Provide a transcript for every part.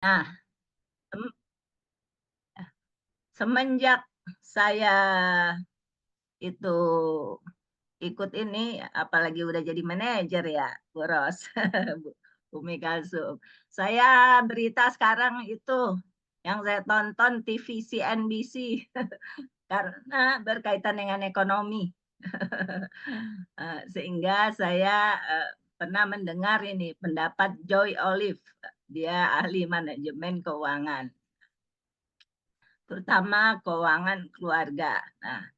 Nah, sem- semenjak saya itu ikut ini, apalagi udah jadi manajer ya, Bu Ros, Bu Umi Kalsum. Saya berita sekarang itu yang saya tonton TV CNBC karena berkaitan dengan ekonomi. Sehingga saya pernah mendengar ini pendapat Joy Olive. Dia ahli manajemen keuangan, terutama keuangan keluarga. Nah,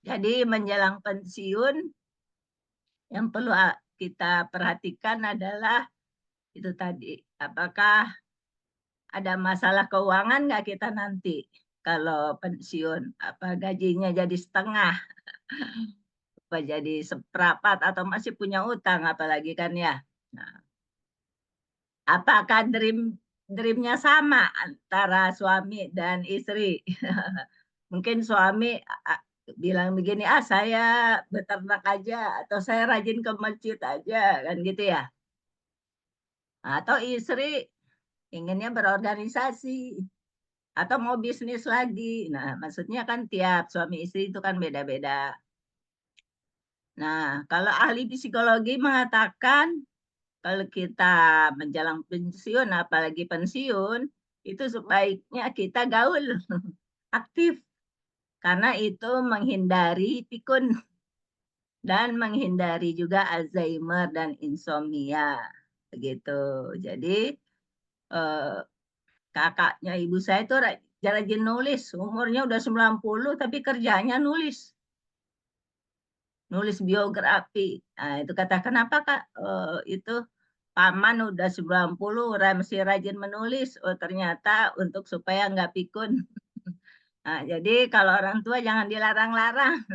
jadi menjelang pensiun yang perlu kita perhatikan adalah itu tadi, apakah ada masalah keuangan nggak kita nanti kalau pensiun, apa gajinya jadi setengah, apa jadi seperempat atau masih punya utang apalagi kan ya. Nah, apakah dreamnya sama antara suami dan istri? Mungkin suami bilang begini, saya beternak aja atau saya rajin ke masjid aja kan gitu ya. Atau istri inginnya berorganisasi atau mau bisnis lagi. Nah, maksudnya kan tiap suami istri itu kan beda-beda. Nah, kalau ahli psikologi mengatakan kalau kita menjelang pensiun, apalagi pensiun, itu sebaiknya kita gaul, aktif, karena itu menghindari pikun dan menghindari juga Alzheimer dan insomnia. Begitu. Jadi eh, kakaknya ibu saya itu rajin nulis, umurnya udah 90 tapi kerjanya nulis, nulis biografi. Nah, itu kata kenapa Kak itu paman udah 90 masih rajin menulis. Oh, ternyata untuk supaya nggak pikun. Nah, jadi kalau orang tua jangan dilarang-larang.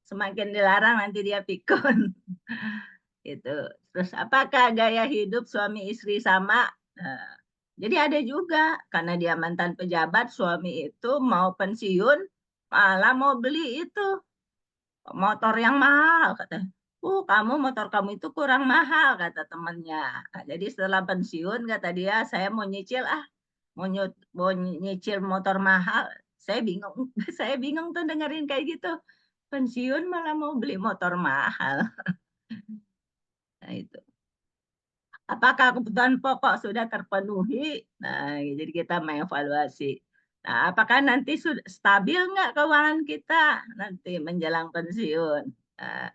Semakin dilarang nanti dia pikun. Gitu. Terus apakah gaya hidup suami istri sama? Nah, jadi ada juga karena dia mantan pejabat, suami itu mau pensiun malah mau beli itu motor yang mahal kata. Kamu motor kamu itu kurang mahal kata temannya. Nah, jadi setelah pensiun kata dia, saya mau nyicil mau nyicil motor mahal. Saya bingung, saya bingung tuh dengerin kayak gitu. Pensiun malah mau beli motor mahal. Nah itu. Apakah kebutuhan pokok sudah terpenuhi? Nah, jadi kita mengevaluasi. Nah, apakah nanti sudah stabil nggak keuangan kita nanti menjelang pensiun? Nah,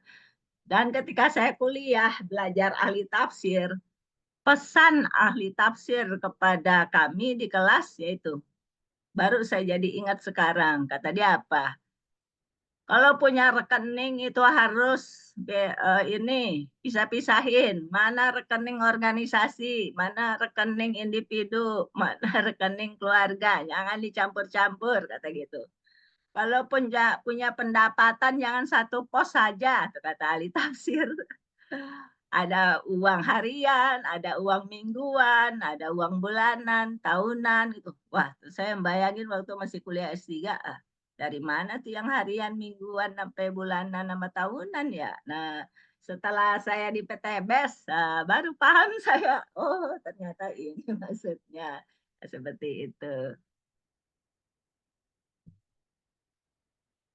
dan ketika saya kuliah belajar ahli tafsir, pesan ahli tafsir kepada kami di kelas yaitu, baru saya jadi ingat sekarang, kata dia apa? Kalau punya rekening itu harus ini pisah-pisahin, mana rekening organisasi, mana rekening individu, mana rekening keluarga, jangan dicampur-campur kata gitu. Kalau punya pendapatan jangan satu pos saja, kata ahli tafsir. Ada uang harian, ada uang mingguan, ada uang bulanan, tahunan gitu. Wah, saya bayangin waktu masih kuliah S3, dari mana tuh yang harian, mingguan, sampai bulanan, sama tahunan ya. Nah, setelah saya di PTBS, baru paham saya, oh ternyata ini maksudnya. Seperti itu.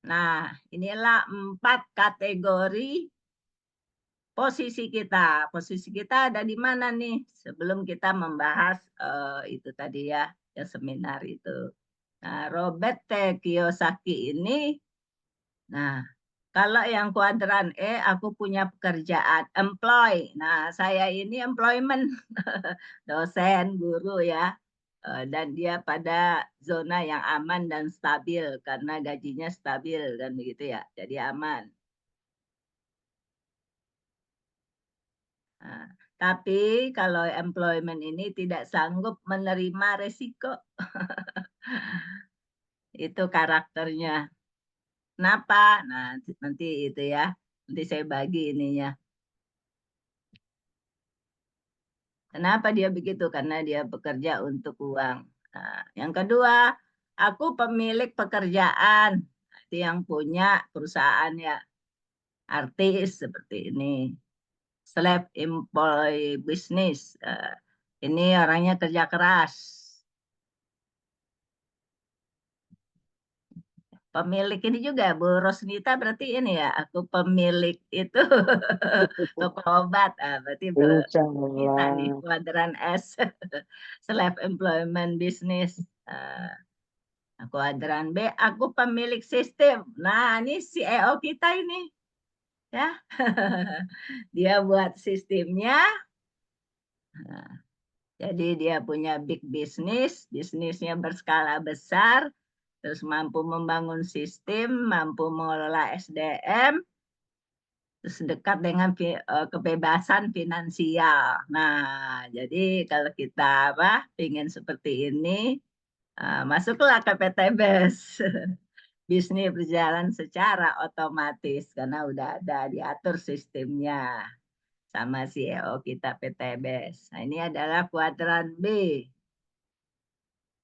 Nah, inilah 4 kategori posisi kita. Posisi kita ada di mana nih? Sebelum kita membahas itu tadi ya, ya seminar itu. Nah, Robert T. Kiyosaki ini, nah kalau yang kuadran aku punya pekerjaan, employ. Nah, saya ini employment, dosen, guru ya. Dan dia pada zona yang aman dan stabil karena gajinya stabil dan begitu ya. Jadi aman. Nah, tapi kalau employment ini tidak sanggup menerima resiko, itu karakternya. Kenapa? Nah, nanti itu ya, nanti saya bagi ininya. Kenapa dia begitu? Karena dia bekerja untuk uang. Nah, yang kedua, aku pemilik pekerjaan. Itu yang punya perusahaan ya, artis seperti ini. Self employed business. Ini orangnya kerja keras. Pemilik ini juga Bu Rosnita berarti ini ya, aku pemilik itu toko obat. Berarti kita nih Insyaallah. kuadran S self employment business. Kuadran B, aku pemilik sistem. Nah, ini CEO kita ini ya. Dia buat sistemnya. Nah, jadi dia punya big business, bisnisnya berskala besar, terus mampu membangun sistem, mampu mengelola SDM, terus dekat dengan kebebasan finansial. Nah, jadi kalau kita ingin seperti ini, masuklah ke PTBES. Bisnis berjalan secara otomatis karena udah ada diatur sistemnya sama CEO kita PTBES. Nah, ini adalah kuadran B.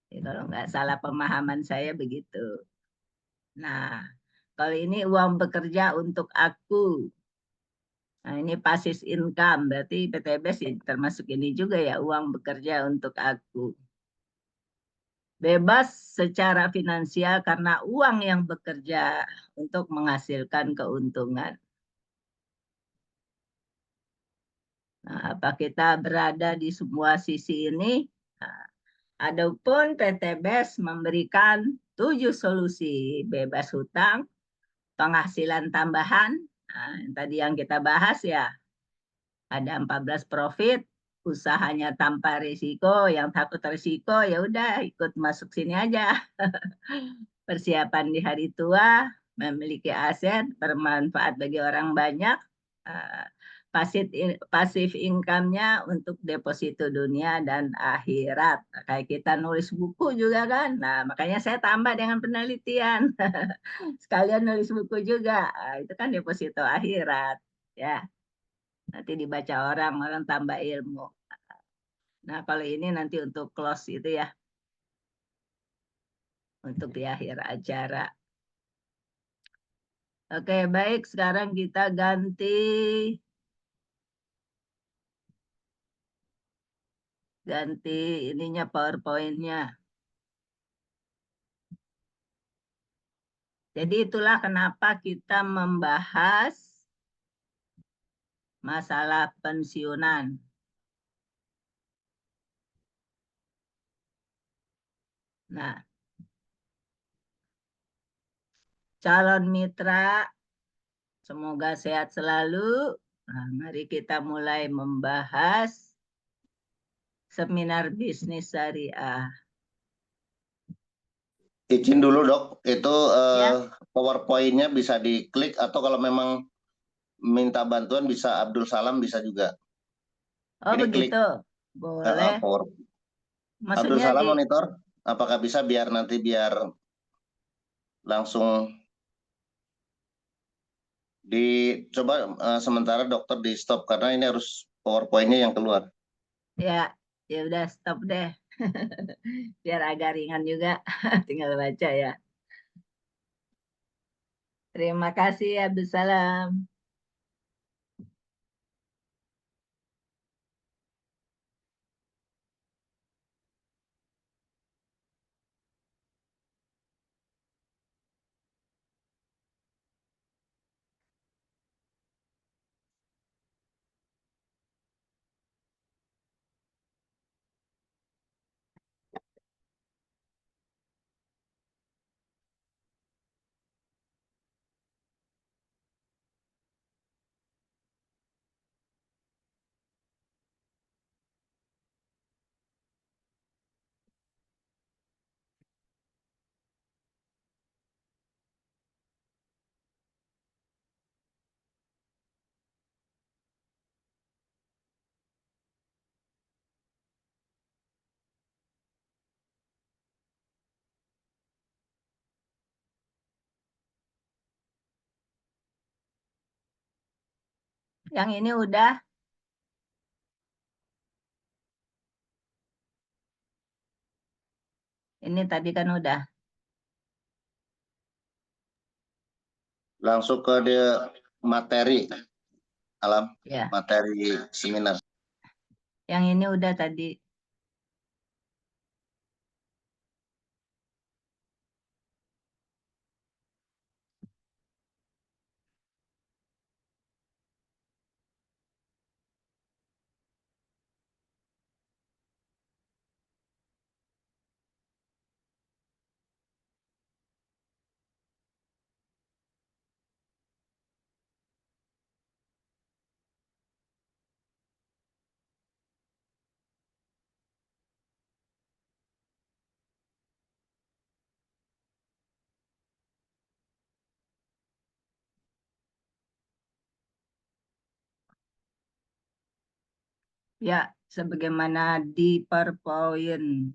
Ya, kalau nggak salah pemahaman saya begitu. Nah, kalau ini uang bekerja untuk aku. Nah, ini passive income, berarti PTBES termasuk ini juga ya, uang bekerja untuk aku. Bebas secara finansial karena uang yang bekerja untuk menghasilkan keuntungan. Nah, apa kita berada di semua sisi ini? Nah, adapun PTBES memberikan 7 solusi bebas hutang, penghasilan tambahan, nah, yang tadi yang kita bahas ya, ada 14 profit, usahanya tanpa risiko, yang takut risiko ya udah ikut masuk sini aja. Persiapan di hari tua, memiliki aset, bermanfaat bagi orang banyak, eh, pasif income-nya untuk deposito dunia dan akhirat. Kayak kita nulis buku juga kan. Nah, makanya saya tambah dengan penelitian. Sekalian nulis buku juga. Nah, itu kan deposito akhirat. Ya, nanti dibaca orang, orang tambah ilmu. Nah, kalau ini nanti untuk close itu ya, untuk di akhir acara. Oke, baik. Sekarang kita ganti ininya PowerPoint-nya. Jadi itulah kenapa kita membahas masalah pensiunan. Nah, calon mitra, semoga sehat selalu. Nah, mari kita mulai membahas seminar bisnis syariah. Izin dulu dok, itu Ya, PowerPoint-nya bisa diklik atau kalau memang minta bantuan bisa Abdul Salam bisa juga. oh Ini klik begitu. Boleh. Power. Abdul Maksudnya Salam di, monitor, apakah bisa biar langsung dicoba sementara dokter di stop karena ini harus PowerPoint-nya yang keluar. ya, ya udah stop deh. Biar agak ringan juga. Tinggal baca ya. Terima kasih Abdul Salam. Yang ini udah. Ini tadi kan udah. Langsung ke materi alam Ya, materi seminar. yang ini udah tadi. Ya, sebagaimana di PowerPoint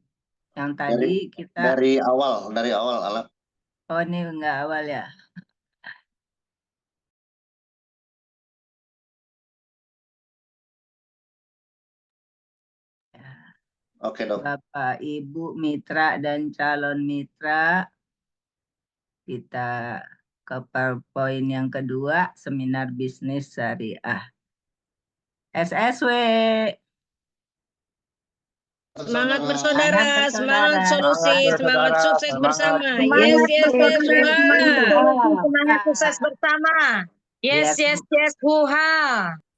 yang tadi kita, Dari awal Alam. oh ini enggak awal ya. Ya, Oke dok. Bapak, Ibu, mitra dan calon mitra, kita ke PowerPoint yang kedua, seminar bisnis syariah. SSW, Semangat semangat bersaudara, semangat bersaudara. solusi, Semangat semangat bersaudara, sukses semangat. bersama. Yes, Semangat yes, yes, sukses huha. semangat solusi, Semangat sukses semangat. bersama. Yes, Yes, yes, yes, huha.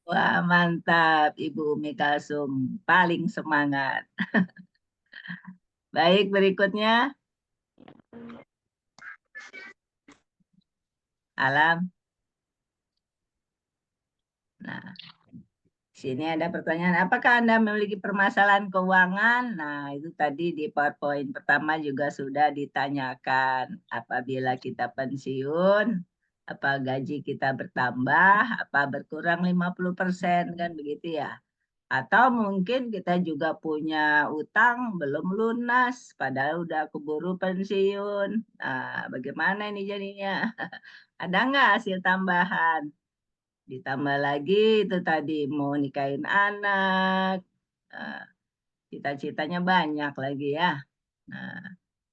wah mantap Ibu Umi Kalsum, paling semangat. Baik, berikutnya Alam. Nah, sini ada pertanyaan, apakah Anda memiliki permasalahan keuangan? Nah, itu tadi di PowerPoint pertama juga sudah ditanyakan. Apabila kita pensiun, apa gaji kita bertambah, apa berkurang 50%, kan begitu ya. Atau mungkin kita juga punya utang belum lunas, padahal udah keburu pensiun. Nah, bagaimana ini jadinya? Ada nggak hasil tambahan? Ditambah lagi itu tadi mau nikahin anak, eh, cita-citanya banyak lagi ya. Nah,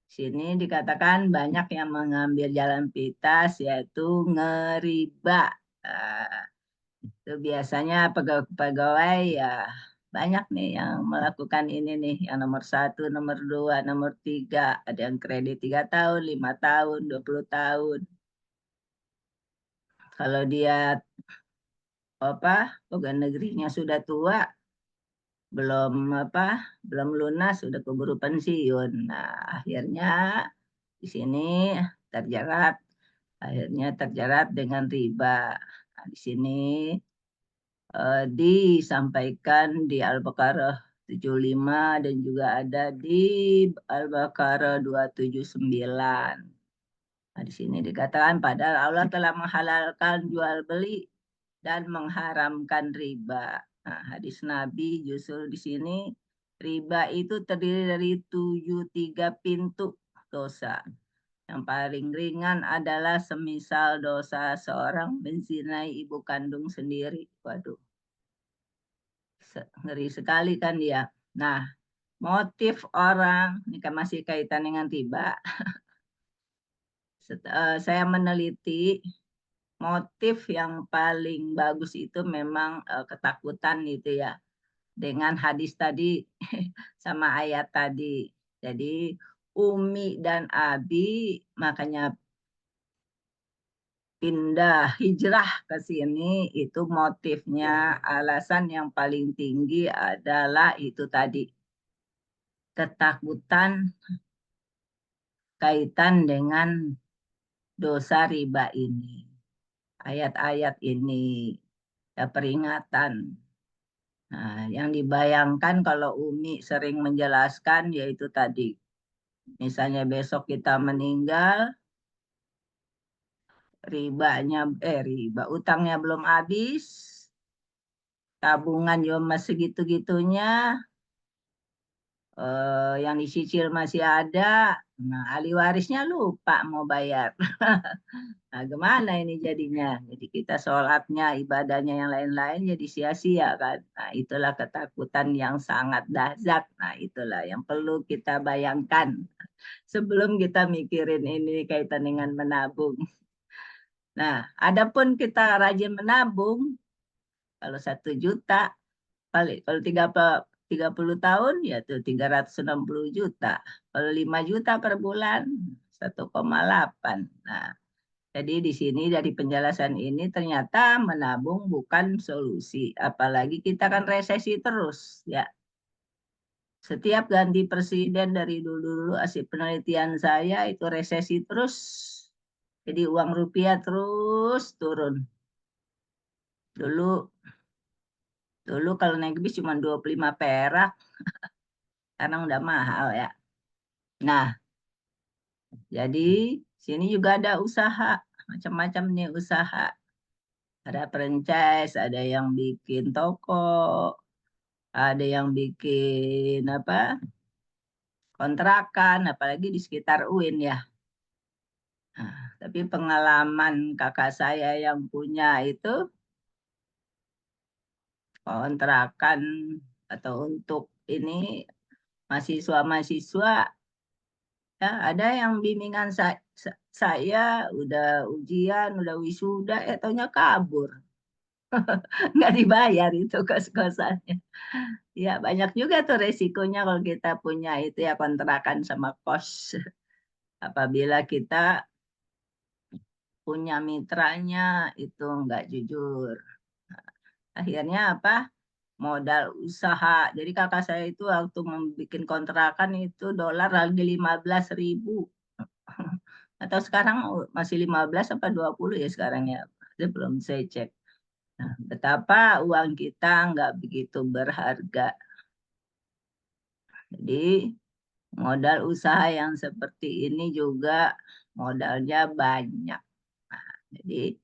sini dikatakan banyak yang mengambil jalan pintas yaitu ngeriba. Eh, itu biasanya pegawai-pegawai ya banyak nih yang melakukan ini nih, yang nomor 1, nomor 2, nomor 3, ada yang kredit 3 tahun, 5 tahun, 20 tahun. Kalau dia apa pegawai negerinya sudah tua, belum belum lunas sudah keburu pensiun. Nah, akhirnya di sini terjerat terjerat dengan riba. Nah, di sini disampaikan di Al-Baqarah 75 dan juga ada di Al-Baqarah 279. Nah, di sini dikatakan padahal Allah telah menghalalkan jual beli dan mengharamkan riba. Nah, hadis Nabi justru di sini riba itu terdiri dari 73 pintu dosa. Yang paling ringan adalah semisal dosa seorang menzinai ibu kandung sendiri. Waduh, ngeri sekali kan dia. Nah, motif orang, ini kan masih kaitan dengan riba. Saya meneliti motif yang paling bagus itu memang ketakutan itu ya. Dengan hadis tadi sama ayat tadi. Jadi Umi dan Abi makanya pindah hijrah ke sini itu motifnya, alasan yang paling tinggi adalah itu tadi, ketakutan kaitan dengan dosa riba ini. Ayat-ayat ini ya peringatan. Nah, yang dibayangkan kalau Umi sering menjelaskan yaitu tadi, misalnya besok kita meninggal, riba utangnya belum habis, tabungan juga masih gitu-gitunya, yang dicicil masih ada, nah ahli warisnya lupa mau bayar. Nah, gimana ini jadinya? Jadi kita sholatnya, ibadahnya yang lain-lain jadi sia-sia kan. Nah, itulah ketakutan yang sangat dahsyat. Nah, itulah yang perlu kita bayangkan sebelum kita mikirin ini kaitan dengan menabung. Nah, adapun kita rajin menabung, kalau 1 juta, kalau 30 tahun ya tuh 360 juta. Kalau 5 juta per bulan 1,8. Nah, jadi di sini dari penjelasan ini ternyata menabung bukan solusi. Apalagi kita kan resesi terus ya. Setiap ganti presiden dari dulu-dulu hasil penelitian saya itu resesi terus. Jadi uang rupiah terus turun. Dulu dulu kalau naik bis cuma 25 perak, sekarang udah mahal ya. Nah, jadi sini juga ada usaha, macam-macam nih usaha. Ada franchise, ada yang bikin toko, ada yang bikin apa kontrakan, apalagi di sekitar UIN ya. Nah, tapi pengalaman kakak saya yang punya itu kontrakan atau untuk ini mahasiswa-mahasiswa ya ada yang bimbingan saya udah ujian, udah wisuda, taunya kabur. Nggak dibayar itu kos-kosannya. Ya banyak juga tuh resikonya kalau kita punya itu ya kontrakan sama kos. Apabila kita punya mitranya itu nggak jujur. Akhirnya apa? Modal usaha. Jadi kakak saya itu waktu membuat kontrakan itu dolar lagi 15.000. Atau sekarang masih 15 apa 20 ya sekarang ya. Itu belum saya cek. Nah, betapa uang kita nggak begitu berharga. Jadi modal usaha yang seperti ini juga modalnya banyak. Nah, jadi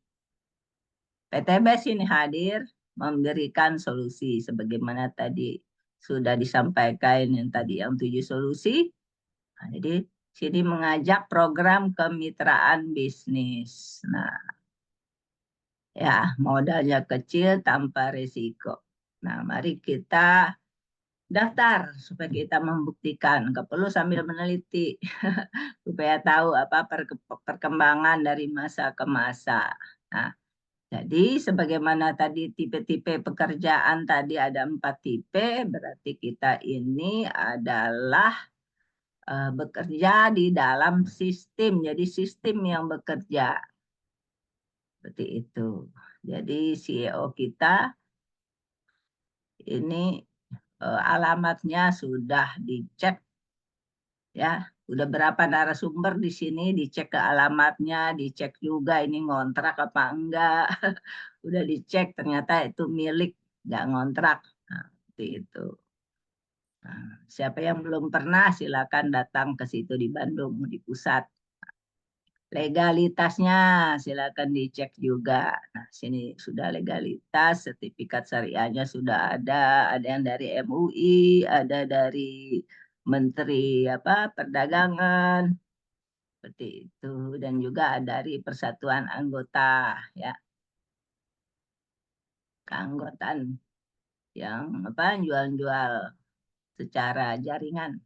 PTBS ini hadir memberikan solusi sebagaimana tadi sudah disampaikan yang tadi yang 7 solusi. Nah, jadi sini mengajak program kemitraan bisnis. Nah, ya modalnya kecil tanpa risiko. Nah, mari kita daftar supaya kita membuktikan. Nggak perlu sambil meneliti supaya tahu apa perkembangan dari masa ke masa. Nah, jadi sebagaimana tadi tipe-tipe pekerjaan tadi ada 4 tipe, berarti kita ini adalah bekerja di dalam sistem. Jadi sistem yang bekerja. Seperti itu. Jadi CEO kita ini alamatnya sudah dicek ya. Udah berapa narasumber di sini dicek ke alamatnya, dicek juga ini ngontrak apa enggak. Udah dicek ternyata itu milik, nggak ngontrak. Nah, seperti itu. Nah, siapa yang belum pernah silakan datang ke situ di Bandung di pusat. Legalitasnya silakan dicek juga. Nah, sini sudah legalitas, sertifikat syariahnya sudah ada yang dari MUI, ada dari Menteri apa Perdagangan, seperti itu, dan juga dari Persatuan Anggota ya, keanggotaan yang apa jual-jual secara jaringan,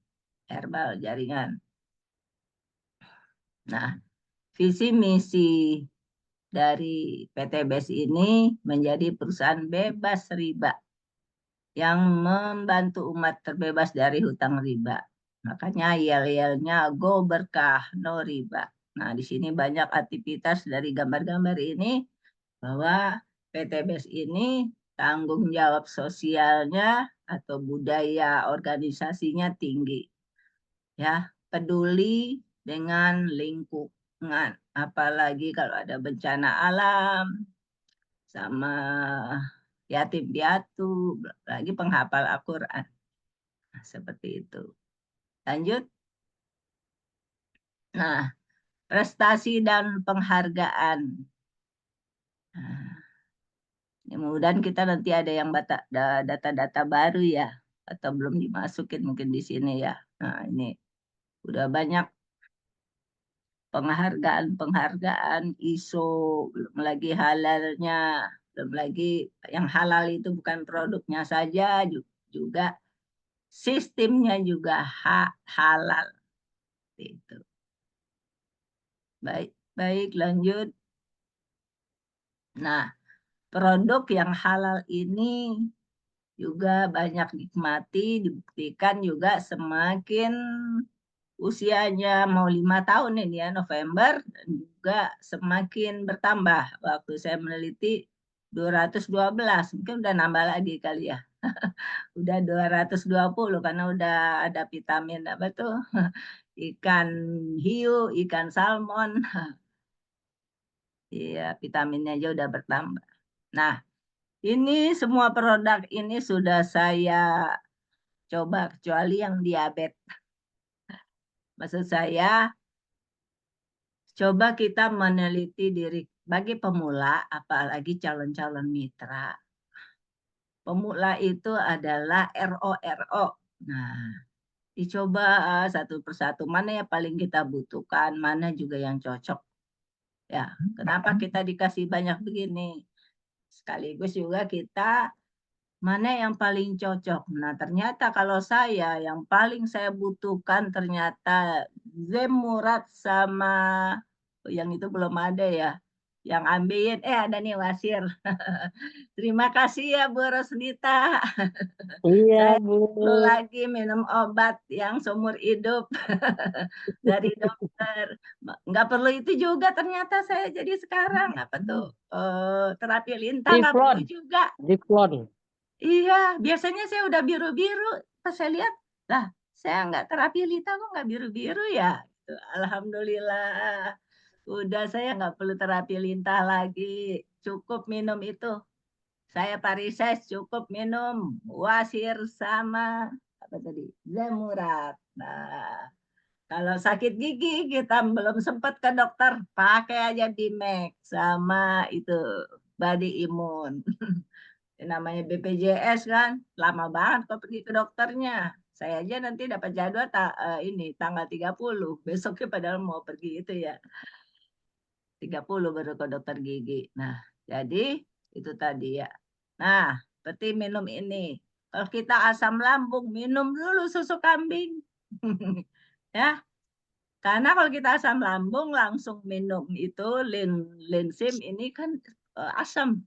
herbal jaringan. Nah, visi misi dari PTBS ini menjadi perusahaan bebas riba yang membantu umat terbebas dari hutang riba. Makanya yel-yelnya go berkah, no riba. Nah, di sini banyak aktivitas dari gambar-gambar ini bahwa PTBS ini tanggung jawab sosialnya atau budaya organisasinya tinggi. Ya, peduli dengan lingkungan, apalagi kalau ada bencana alam, sama yatim piatu, lagi penghafal Al-Quran. Nah, seperti itu. Lanjut. Nah, prestasi dan penghargaan. Nah, mudah-mudahan kita nanti ada yang data-data baru ya, atau belum dimasukin mungkin di sini ya. Nah, ini udah banyak penghargaan ISO, belum lagi halalnya, belum lagi yang halal itu bukan produknya saja, juga sistemnya juga halal. Itu. Baik, baik lanjut. Nah, produk yang halal ini juga banyak nikmati, dibuktikan juga semakin usianya mau 5 tahun ini ya November, dan juga semakin bertambah. Waktu saya meneliti 212, mungkin udah nambah lagi kali ya. Udah 220 karena udah ada vitamin apa tuh ikan hiu, ikan salmon. Iya, vitaminnya aja udah bertambah. Nah, ini semua produk ini sudah saya coba kecuali yang diabetes. Maksud saya, coba kita meneliti diri bagi pemula, apalagi calon-calon mitra. pemula itu adalah RO. Nah, dicoba satu persatu mana yang paling kita butuhkan, mana juga yang cocok. Ya, kenapa kita dikasih banyak begini? Sekaligus juga kita mana yang paling cocok. Nah, ternyata kalau saya yang paling saya butuhkan ternyata Zemurat sama yang itu belum ada ya. Yang ambilin, ada nih Wasir. Terima kasih ya Bu Rosnita. Iya, Saya Bu. perlu lagi minum obat yang seumur hidup dari dokter. Nggak perlu itu juga ternyata saya jadi sekarang. Apa tuh? Terapi lintah nggak perlu Diflon, juga. diflon. Iya, biasanya saya udah biru-biru. Pas saya lihat, lah saya nggak terapi lintah kok nggak biru-biru ya? Gitu. Alhamdulillah. Udah saya nggak perlu terapi lintah lagi. Cukup minum itu. Saya parises cukup minum Wasir sama apa tadi? Zemurat. Nah, kalau sakit gigi kita belum sempat ke dokter, pakai aja Dimex sama itu Body Imun. Namanya BPJS kan, lama banget kok pergi ke dokternya. Saya aja nanti dapat jadwal ini tanggal 30. Besoknya padahal mau pergi itu ya. 30 baru ke dokter gigi. Nah, jadi itu tadi ya. Nah, seperti minum ini. Kalau kita asam lambung, minum dulu susu kambing. Ya, karena kalau kita asam lambung langsung minum itu linsim ini kan asam.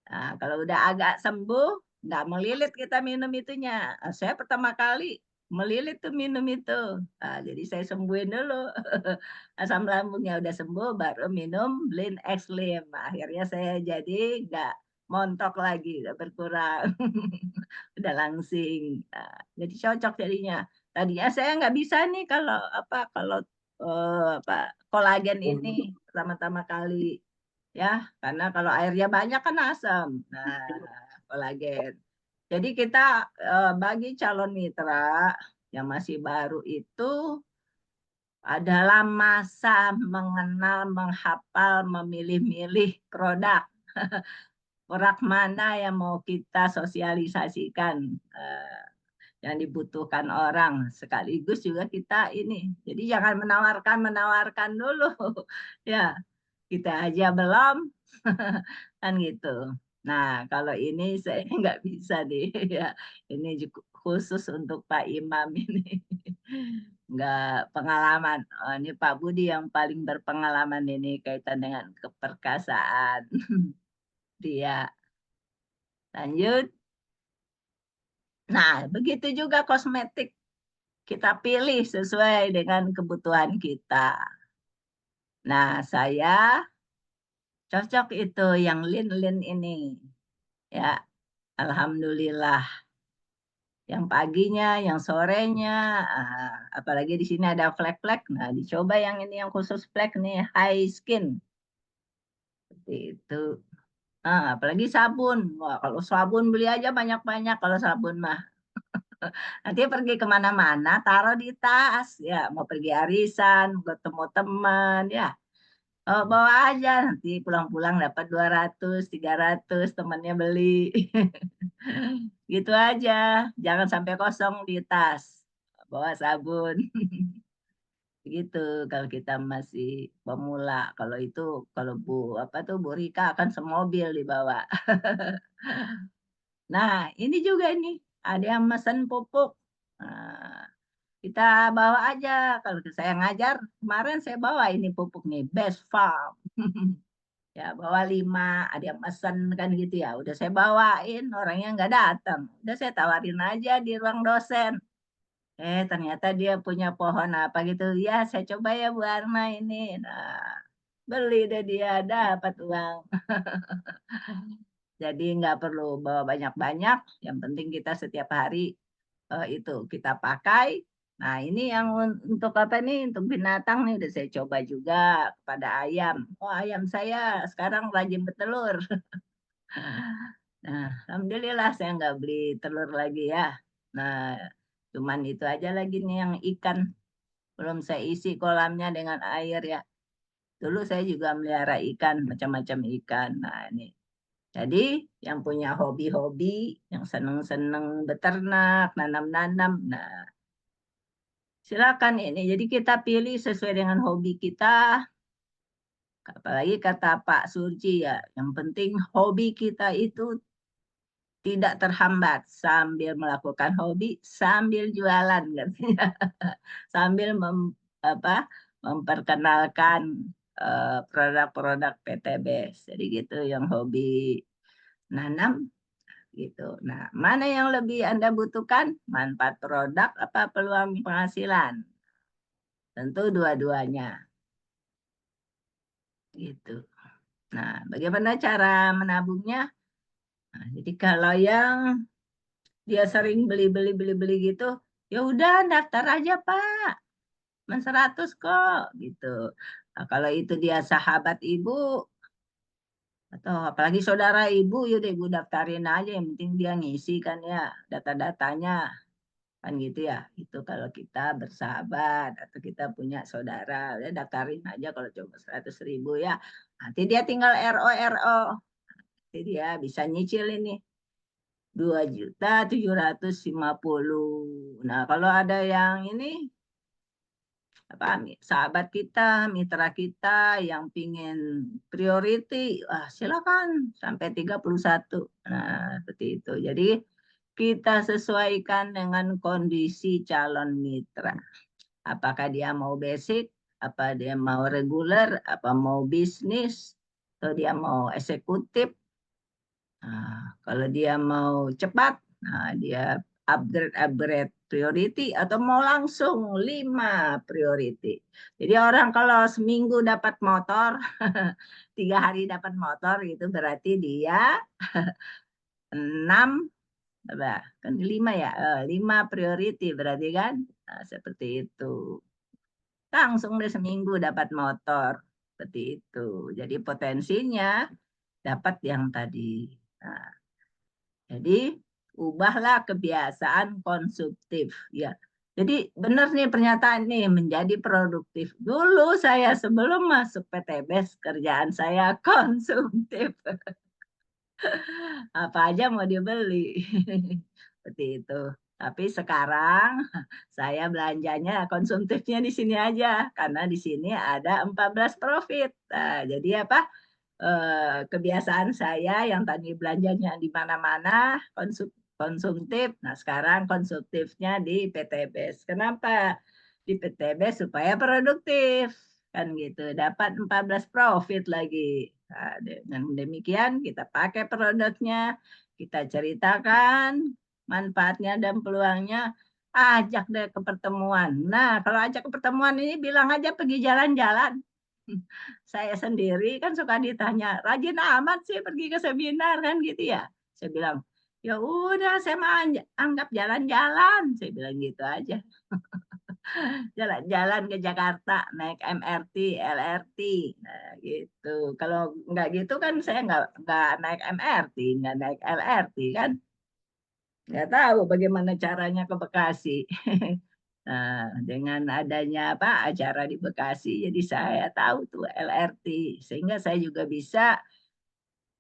Nah, kalau udah agak sembuh, nggak melilit kita minum itunya. Saya pertama kali melilit tuh minum itu. Nah, jadi saya sembuhin dulu. Asam lambungnya udah sembuh, baru minum Blin X Lim. Akhirnya saya jadi nggak montok lagi, udah berkurang. Udah langsing. Nah, jadi cocok jadinya. Tadinya saya nggak bisa nih kalau kolagen ini pertama-tama kali ya karena kalau airnya banyak kan asam. Nah, kolagen. Jadi kita bagi calon mitra yang masih baru itu adalah masa mengenal, menghafal, memilih-milih produk. Produk mana yang mau kita sosialisasikan yang dibutuhkan orang. Sekaligus juga kita ini. Jadi jangan menawarkan dulu. Ya, kita aja belum kan gitu. Nah, kalau ini saya nggak bisa deh ya. Ini khusus untuk Pak Imam ini. Nggak pengalaman. Oh, ini Pak Budi yang paling berpengalaman ini kaitan dengan keperkasaan. Dia lanjut. Nah, begitu juga kosmetik. Kita pilih sesuai dengan kebutuhan kita. Nah, saya cocok itu yang lin ini. Ya, alhamdulillah. Yang paginya, yang sorenya, apalagi di sini ada flek-flek. Nah, dicoba yang ini yang khusus flek nih, high skin. Seperti itu. Apalagi sabun. Wah, kalau sabun beli aja banyak-banyak kalau sabun mah. Nanti pergi kemana-mana, taruh di tas. Ya, mau pergi arisan, ketemu teman, ya. Oh, bawa aja nanti pulang-pulang dapat 200, 300 temannya beli. Gitu aja. Jangan sampai kosong di tas. Bawa sabun. Gitu kalau kita masih pemula. Kalau itu kalau Bu apa tuh Bu Rika akan semobil dibawa. Nah, ini juga nih ada yang mesen pupuk. Nah, kita bawa aja. Kalau saya ngajar kemarin saya bawa ini pupuk nih Best Farm. Ya bawa 5, ada yang pesen kan gitu ya. Udah saya bawain, orangnya nggak datang. Udah saya tawarin aja di ruang dosen. Ternyata dia punya pohon apa gitu. Ya saya coba ya Bu Arna ini. Nah, beli deh dia, dapat uang. Jadi nggak perlu bawa banyak-banyak. Yang penting kita setiap hari itu kita pakai. Nah ini yang untuk apa nih? Untuk binatang nih udah saya coba juga kepada ayam. Oh ayam saya sekarang rajin bertelur. Nah, alhamdulillah saya nggak beli telur lagi ya. Nah, cuman itu aja lagi nih yang ikan. Belum saya isi kolamnya dengan air ya. Dulu saya juga melihara ikan, macam-macam ikan. Nah, ini. Jadi yang punya hobi-hobi, yang seneng-seneng beternak, nanam-nanam, nah silakan ini. Jadi kita pilih sesuai dengan hobi kita. Apalagi kata Pak Surji ya, yang penting hobi kita itu tidak terhambat sambil melakukan hobi, sambil jualan katanya. Sambil memperkenalkan produk-produk PTBS. Jadi gitu yang hobi nanam gitu. Nah, mana yang lebih Anda butuhkan? Manfaat produk apa peluang penghasilan? Tentu dua-duanya gitu. Nah, bagaimana cara menabungnya? Nah, jadi kalau yang dia sering beli-beli gitu, ya udah daftar aja Pak, 100 kok gitu. Nah, kalau itu dia sahabat ibu atau apalagi saudara ibu, yaudah ibu daftarin aja. Yang penting dia ngisi kan ya data-datanya kan gitu ya. Itu kalau kita bersahabat atau kita punya saudara, ya daftarin aja kalau cuma 100.000 ya. Nanti dia tinggal RO. Jadi dia bisa nyicil ini 2.750.000. Nah, kalau ada yang ini apa sahabat kita, mitra kita yang pingin priority, wah silakan sampai 31. Nah, seperti itu. Jadi kita sesuaikan dengan kondisi calon mitra. Apakah dia mau basic, apa dia mau reguler, apa mau bisnis, atau dia mau eksekutif. Nah, kalau dia mau cepat, nah dia upgrade priority atau mau langsung 5 priority. Jadi orang kalau seminggu dapat motor, 3 hari dapat motor itu berarti dia 6, kan 5 ya, 5 priority berarti kan. Nah, seperti itu. Langsung deh seminggu dapat motor. Seperti itu. Jadi potensinya dapat yang tadi. Nah, jadi ubahlah kebiasaan konsumtif ya. Jadi benar nih pernyataan nih menjadi produktif. Dulu saya sebelum masuk PTBS kerjaan saya konsumtif. Apa aja mau dibeli. Seperti itu. Tapi sekarang saya belanjanya konsumtifnya di sini aja karena di sini ada 14 profit. Nah, jadi apa? Kebiasaan saya yang tadi belanjanya di mana-mana konsumtif. Nah, sekarang konsumtifnya di PTBS. Kenapa? Di PTBS supaya produktif. Kan gitu. Dapat 14 profit lagi. Nah, dengan demikian kita pakai produknya, kita ceritakan manfaatnya dan peluangnya, ajak deh ke pertemuan. Nah, kalau ajak ke pertemuan ini bilang aja pergi jalan-jalan. Saya sendiri kan suka ditanya, rajin amat sih pergi ke seminar kan gitu ya. Saya bilang, ya udah saya mah anggap jalan-jalan. Saya bilang gitu aja. Jalan-jalan ke Jakarta, naik MRT, LRT. Nah, gitu. Kalau nggak gitu kan saya nggak naik MRT, nggak naik LRT kan. Nggak tahu bagaimana caranya ke Bekasi. Nah, dengan adanya apa acara di Bekasi, jadi saya tahu tuh LRT, sehingga saya juga bisa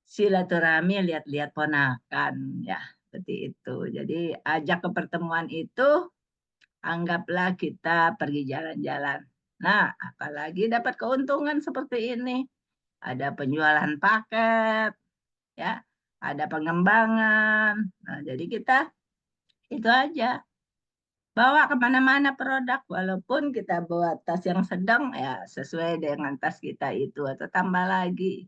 silaturahmi lihat-lihat ponakan, ya seperti itu. Jadi ajak ke pertemuan itu, anggaplah kita pergi jalan-jalan. Nah, apalagi dapat keuntungan seperti ini, ada penjualan paket, ya, ada pengembangan. Nah, jadi kita itu aja. Bawa kemana-mana produk, walaupun kita bawa tas yang sedang, ya sesuai dengan tas kita itu, atau tambah lagi.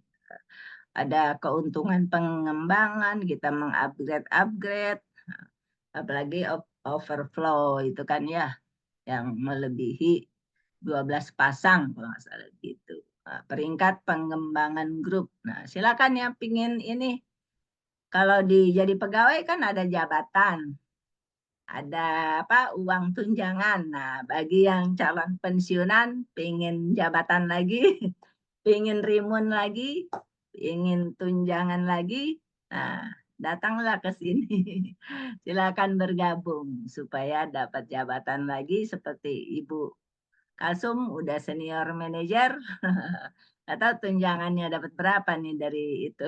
Ada keuntungan pengembangan, kita mengupgrade, apalagi overflow itu kan ya, yang melebihi 12 pasang, kalau nggak salah gitu. Nah, peringkat pengembangan grup. Nah, silakan yang pingin ini, kalau jadi pegawai kan ada jabatan, ada apa uang tunjangan. Nah, bagi yang calon pensiunan pengen jabatan lagi, pengen rimun lagi, ingin tunjangan lagi, nah datanglah ke sini. Silakan bergabung supaya dapat jabatan lagi seperti Ibu Kalsum udah senior manager. Atau tunjangannya dapat berapa nih dari itu.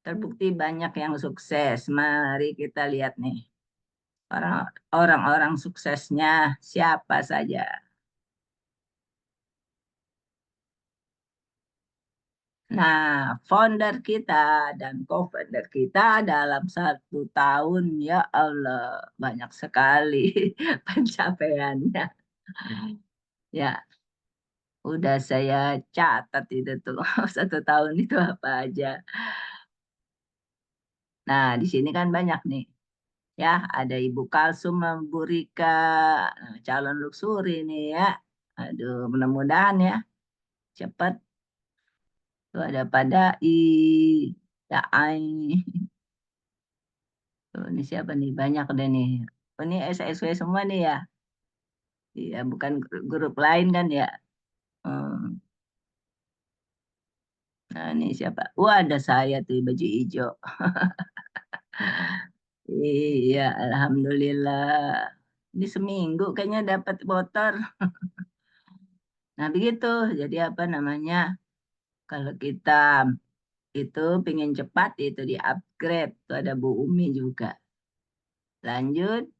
Terbukti banyak yang sukses. Mari kita lihat nih. Orang-orang suksesnya siapa saja. Nah, founder kita dan co-founder kita dalam 1 tahun, ya Allah, banyak sekali pencapaiannya. Ya, udah saya catat itu tuh 1 tahun itu apa aja. Nah, di sini kan banyak nih. Ya, ada Ibu Kalsum, Bu Rika, calon luxury nih ya. Aduh, mudah-mudahan ya cepat. Tuh ada pada Daai. Tuh, ini siapa nih? Banyak deh nih. Oh, ini SSW semua nih ya. Iya, bukan grup lain kan ya. Hmm. Nah, ini siapa? Wah, ada saya tuh baju hijau. Iya, alhamdulillah. Ini seminggu kayaknya dapat motor. Nah, begitu. Jadi apa namanya? Kalau kita itu pengen cepat itu di upgrade. Tuh ada Bu Umi juga. Lanjut.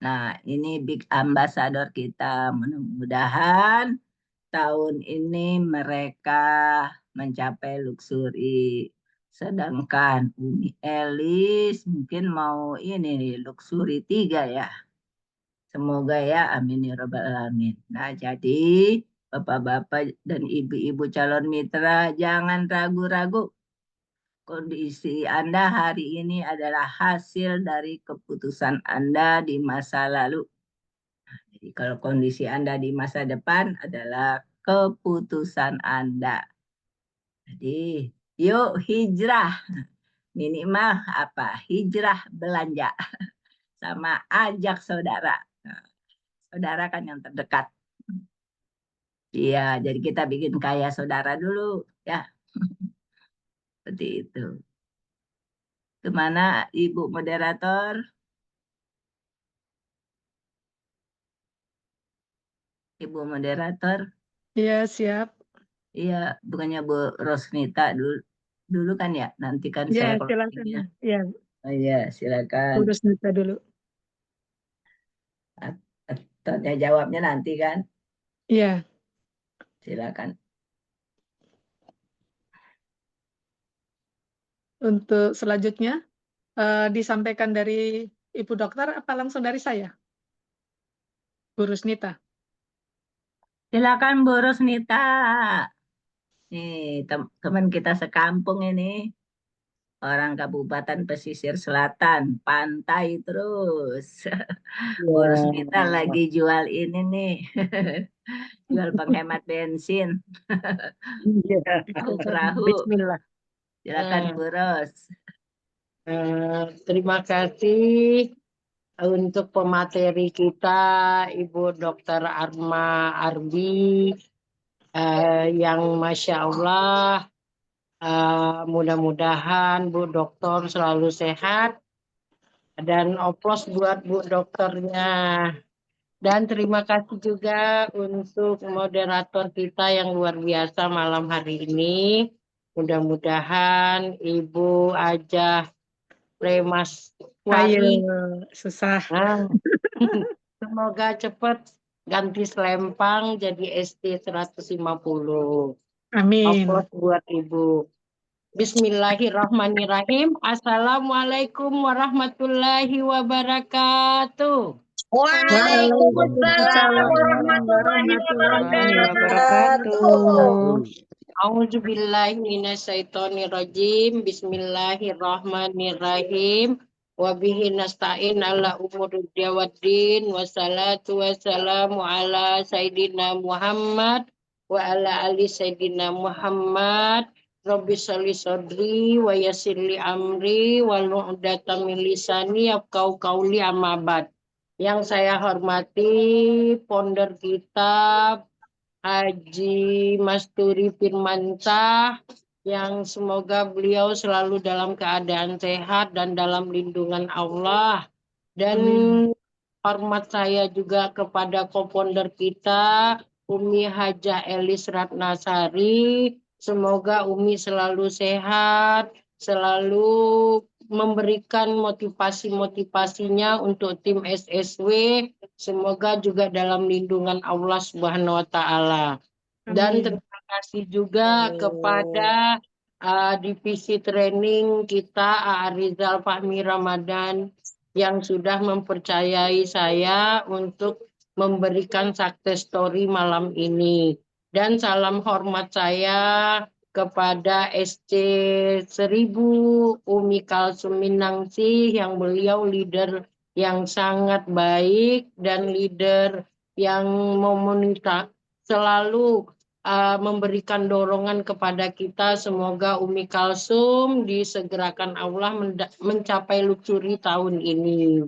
Nah, ini big ambassador kita. Mudah-mudahan tahun ini mereka mencapai luxury. Sedangkan Umi Elis mungkin mau ini nih, luxury 3 ya. Semoga ya, amin ya robbal alamin. Nah, jadi bapak-bapak dan ibu-ibu calon mitra jangan ragu-ragu. Kondisi Anda hari ini adalah hasil dari keputusan Anda di masa lalu. Jadi kalau kondisi Anda di masa depan adalah keputusan Anda. Jadi yuk hijrah. Minimal apa? Hijrah belanja. Sama ajak saudara. Nah, saudara kan yang terdekat. Iya, jadi kita bikin kaya saudara dulu. Ya, seperti itu. Kemana Ibu Moderator? Ibu Moderator? Iya, siap. Iya, bukannya Bu Rosnita dulu, dulu kan ya? Nanti kan Iya, saya silakan. closingnya. Iya, Oh iya, silakan. urus Nita dulu. Tanya jawabnya nanti kan? Iya, Silakan. untuk selanjutnya disampaikan dari Ibu Dokter apa langsung dari saya? Bu Rusnita. Silakan Bu Rosnita. Nih, teman kita sekampung ini, orang Kabupaten Pesisir Selatan, pantai terus. Bu Rosnita lagi jual ini nih, jual penghemat bensin, Iya. perahu. Bismillah. Silakan Bu Ros. Terima kasih untuk pemateri kita, Ibu Dr. Arma Arbi, yang Masya Allah, mudah-mudahan Bu Dokter selalu sehat, dan oplos buat Bu Dokternya. Dan terima kasih juga untuk moderator kita yang luar biasa malam hari ini. Mudah-mudahan Ibu Ajah Remas Ayo, Wari, susah. semoga cepat ganti selempang jadi ST 150. Amin. Oplos buat Ibu. Bismillahirrahmanirrahim. Assalamualaikum warahmatullahi wabarakatuh. Waalaikumsalam warahmatullahi wabarakatuh. A'udzubillahi minasyaitonirrajim. Bismillahirrahmanirrahim. Wa bihi nasta'in ala umuri waddin. Wassalatu wassalamu ala sayyidina Muhammad wa ala ali sayyidina Muhammad. Rabbi sholli sodri wa yassirli amri wal 'uqdatam min lisani yafqahu qauli amma ba'd. Yang saya hormati founder kita Haji Masturi Firmansyah, yang semoga beliau selalu dalam keadaan sehat dan dalam lindungan Allah. Dan hormat saya juga kepada co-founder kita Umi Hajah Elis Ratnasari. Semoga Umi selalu sehat, selalu memberikan motivasi-motivasinya untuk tim SSW. Semoga juga dalam lindungan Allah Subhanahu wa Ta'ala. Dan Amin. terima kasih juga kepada divisi training kita Rizal Fahmi Ramadan yang sudah mempercayai saya untuk memberikan success story malam ini. Dan salam hormat saya kepada SC 1000 Umi Kalsum Minangsi yang beliau leader yang sangat baik dan leader yang selalu memberikan dorongan kepada kita. Semoga Umi Kalsum disegerakan Allah mencapai luxury tahun ini.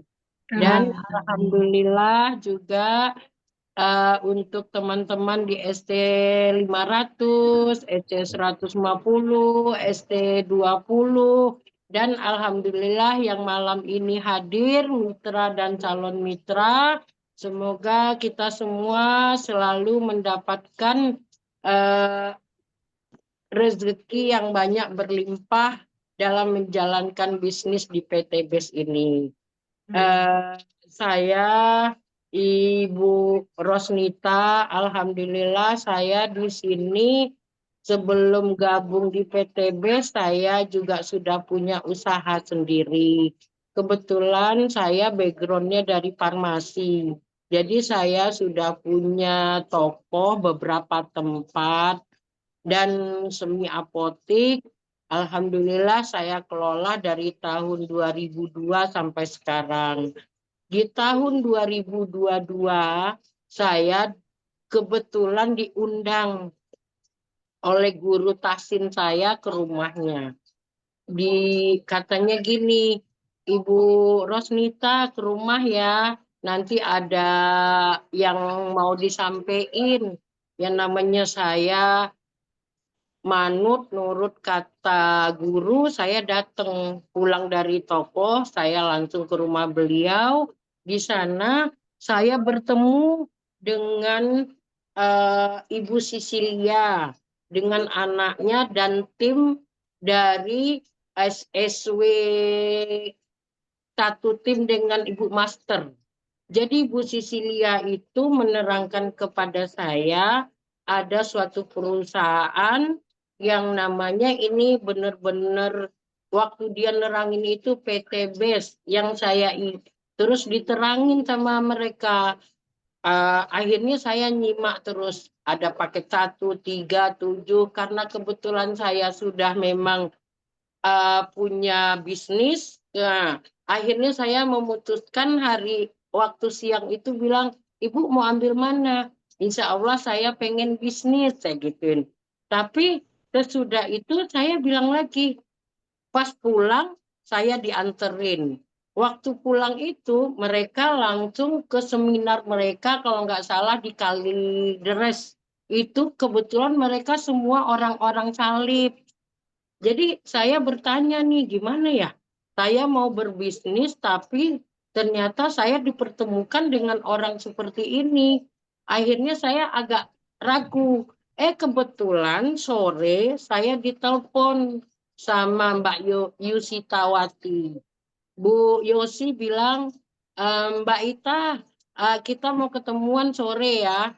Dan alhamdulillah juga untuk teman-teman di ST 500, ST 150, ST 20, dan alhamdulillah yang malam ini hadir mitra dan calon mitra. Semoga kita semua selalu mendapatkan rezeki yang banyak berlimpah dalam menjalankan bisnis di PT BES ini. Saya Ibu Rosnita, alhamdulillah saya di sini sebelum gabung di PT BES saya juga sudah punya usaha sendiri. Kebetulan saya backgroundnya dari farmasi. Jadi saya sudah punya toko beberapa tempat dan semi apotik. Alhamdulillah saya kelola dari tahun 2002 sampai sekarang. Di tahun 2022 saya kebetulan diundang oleh guru tahsin saya ke rumahnya. Katanya gini, Ibu Rosnita ke rumah ya, nanti ada yang mau disampaikan. Yang namanya saya nurut kata guru, saya datang pulang dari toko, saya langsung ke rumah beliau. Di sana saya bertemu dengan Ibu Sisilia, dengan anaknya dan tim dari SSW, satu tim dengan Ibu Master. Jadi Bu Sisilia itu menerangkan kepada saya ada suatu perusahaan yang namanya ini benar-benar waktu dia nerangin itu PT BES yang saya terus diterangin sama mereka. Akhirnya saya nyimak terus ada paket 1, 3, 7 karena kebetulan saya sudah memang punya bisnis. Nah, akhirnya saya memutuskan waktu siang itu bilang, Ibu mau ambil mana? Insya Allah saya pengen bisnis, saya gituin. Tapi sesudah itu saya bilang lagi, pas pulang saya dianterin. Waktu pulang itu mereka langsung ke seminar mereka kalau nggak salah di Kalideres. Itu kebetulan mereka semua orang-orang salib. Jadi saya bertanya nih gimana ya? Saya mau berbisnis tapi ternyata saya dipertemukan dengan orang seperti ini. Akhirnya saya agak ragu. Kebetulan sore saya ditelepon sama Mbak Yusitawati. Bu Yosi bilang, Mbak Ita, kita mau ketemuan sore ya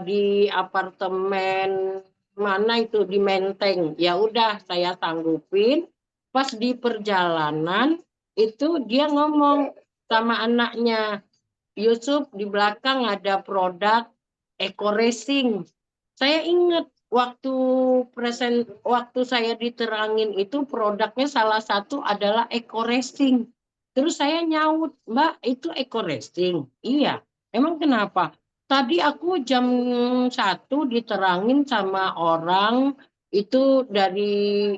di apartemen mana itu di Menteng. Ya udah saya tanggupin. Pas di perjalanan itu dia ngomong sama anaknya, Yusuf di belakang ada produk Eco Racing. Saya ingat waktu saya diterangin itu produknya salah satu adalah Eco Racing. Terus saya nyaut, Mbak itu Eco Racing. Iya, emang kenapa? Tadi aku jam 1 diterangin sama orang itu dari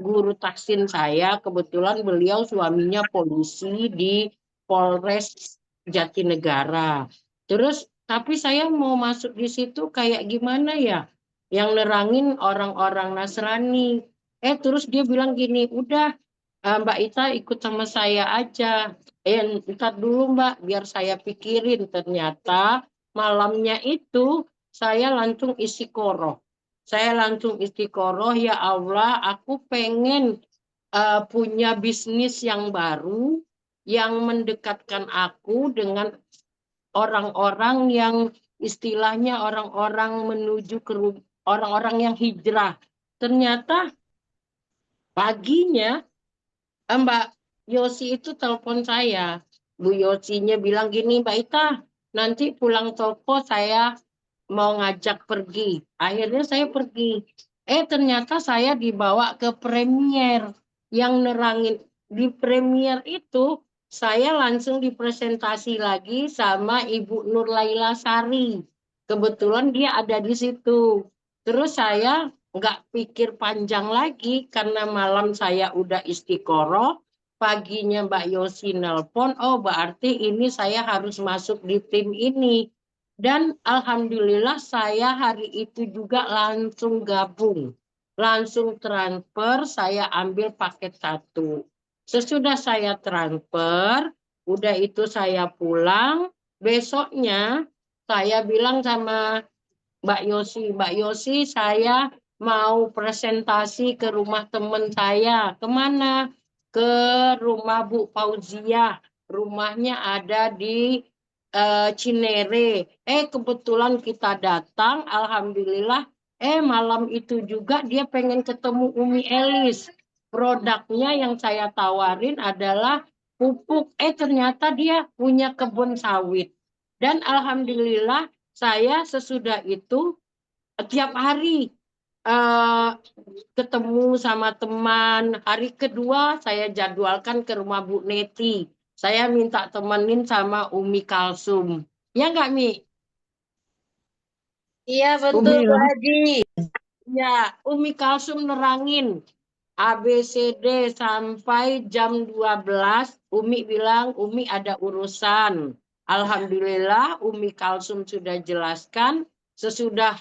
guru tahsin saya, kebetulan beliau suaminya polisi di Polres Jatinegara. Terus tapi saya mau masuk di situ kayak gimana ya? Yang nerangin orang-orang Nasrani. Terus dia bilang gini, udah Mbak Ita ikut sama saya aja. Ntar dulu Mbak, biar saya pikirin. Ternyata malamnya itu saya langsung istiqoroh. Saya langsung istiqoroh, ya Allah, aku pengen punya bisnis yang baru, yang mendekatkan aku dengan orang-orang yang istilahnya orang-orang menuju ke orang-orang yang hijrah. Ternyata paginya Mbak Yosi itu telepon saya. Bu Yosinya bilang gini, Mbak Ita, nanti pulang toko saya mau ngajak pergi. Akhirnya saya pergi. Ternyata saya dibawa ke premier yang nerangin. Di premier itu saya langsung dipresentasi lagi sama Ibu Nur Laila Sari. Kebetulan dia ada di situ. Terus saya nggak pikir panjang lagi karena malam saya udah istiqoroh. Paginya Mbak Yosi nelpon, oh berarti ini saya harus masuk di tim ini. Dan alhamdulillah saya hari itu juga langsung gabung. Langsung transfer, saya ambil paket 1. Sesudah saya transfer, udah itu saya pulang. Besoknya saya bilang sama Mbak Yosi, saya mau presentasi ke rumah teman saya. Kemana? Ke rumah Bu Fauzia. Rumahnya ada di Cinere. Kebetulan kita datang, alhamdulillah. Malam itu juga dia pengen ketemu Umi Elis. Produknya yang saya tawarin adalah pupuk. Ternyata dia punya kebun sawit. Dan alhamdulillah saya sesudah itu tiap hari ketemu sama teman. Hari kedua saya jadwalkan ke rumah Bu Neti. Saya minta temenin sama Umi Kalsum. Ya nggak, Mi? Iya betul Umi Bu lah. Haji. Ya, Umi Kalsum nerangin ABCD sampai jam 12. Umi bilang, Umi ada urusan. Alhamdulillah Umi Kalsum sudah jelaskan. Sesudah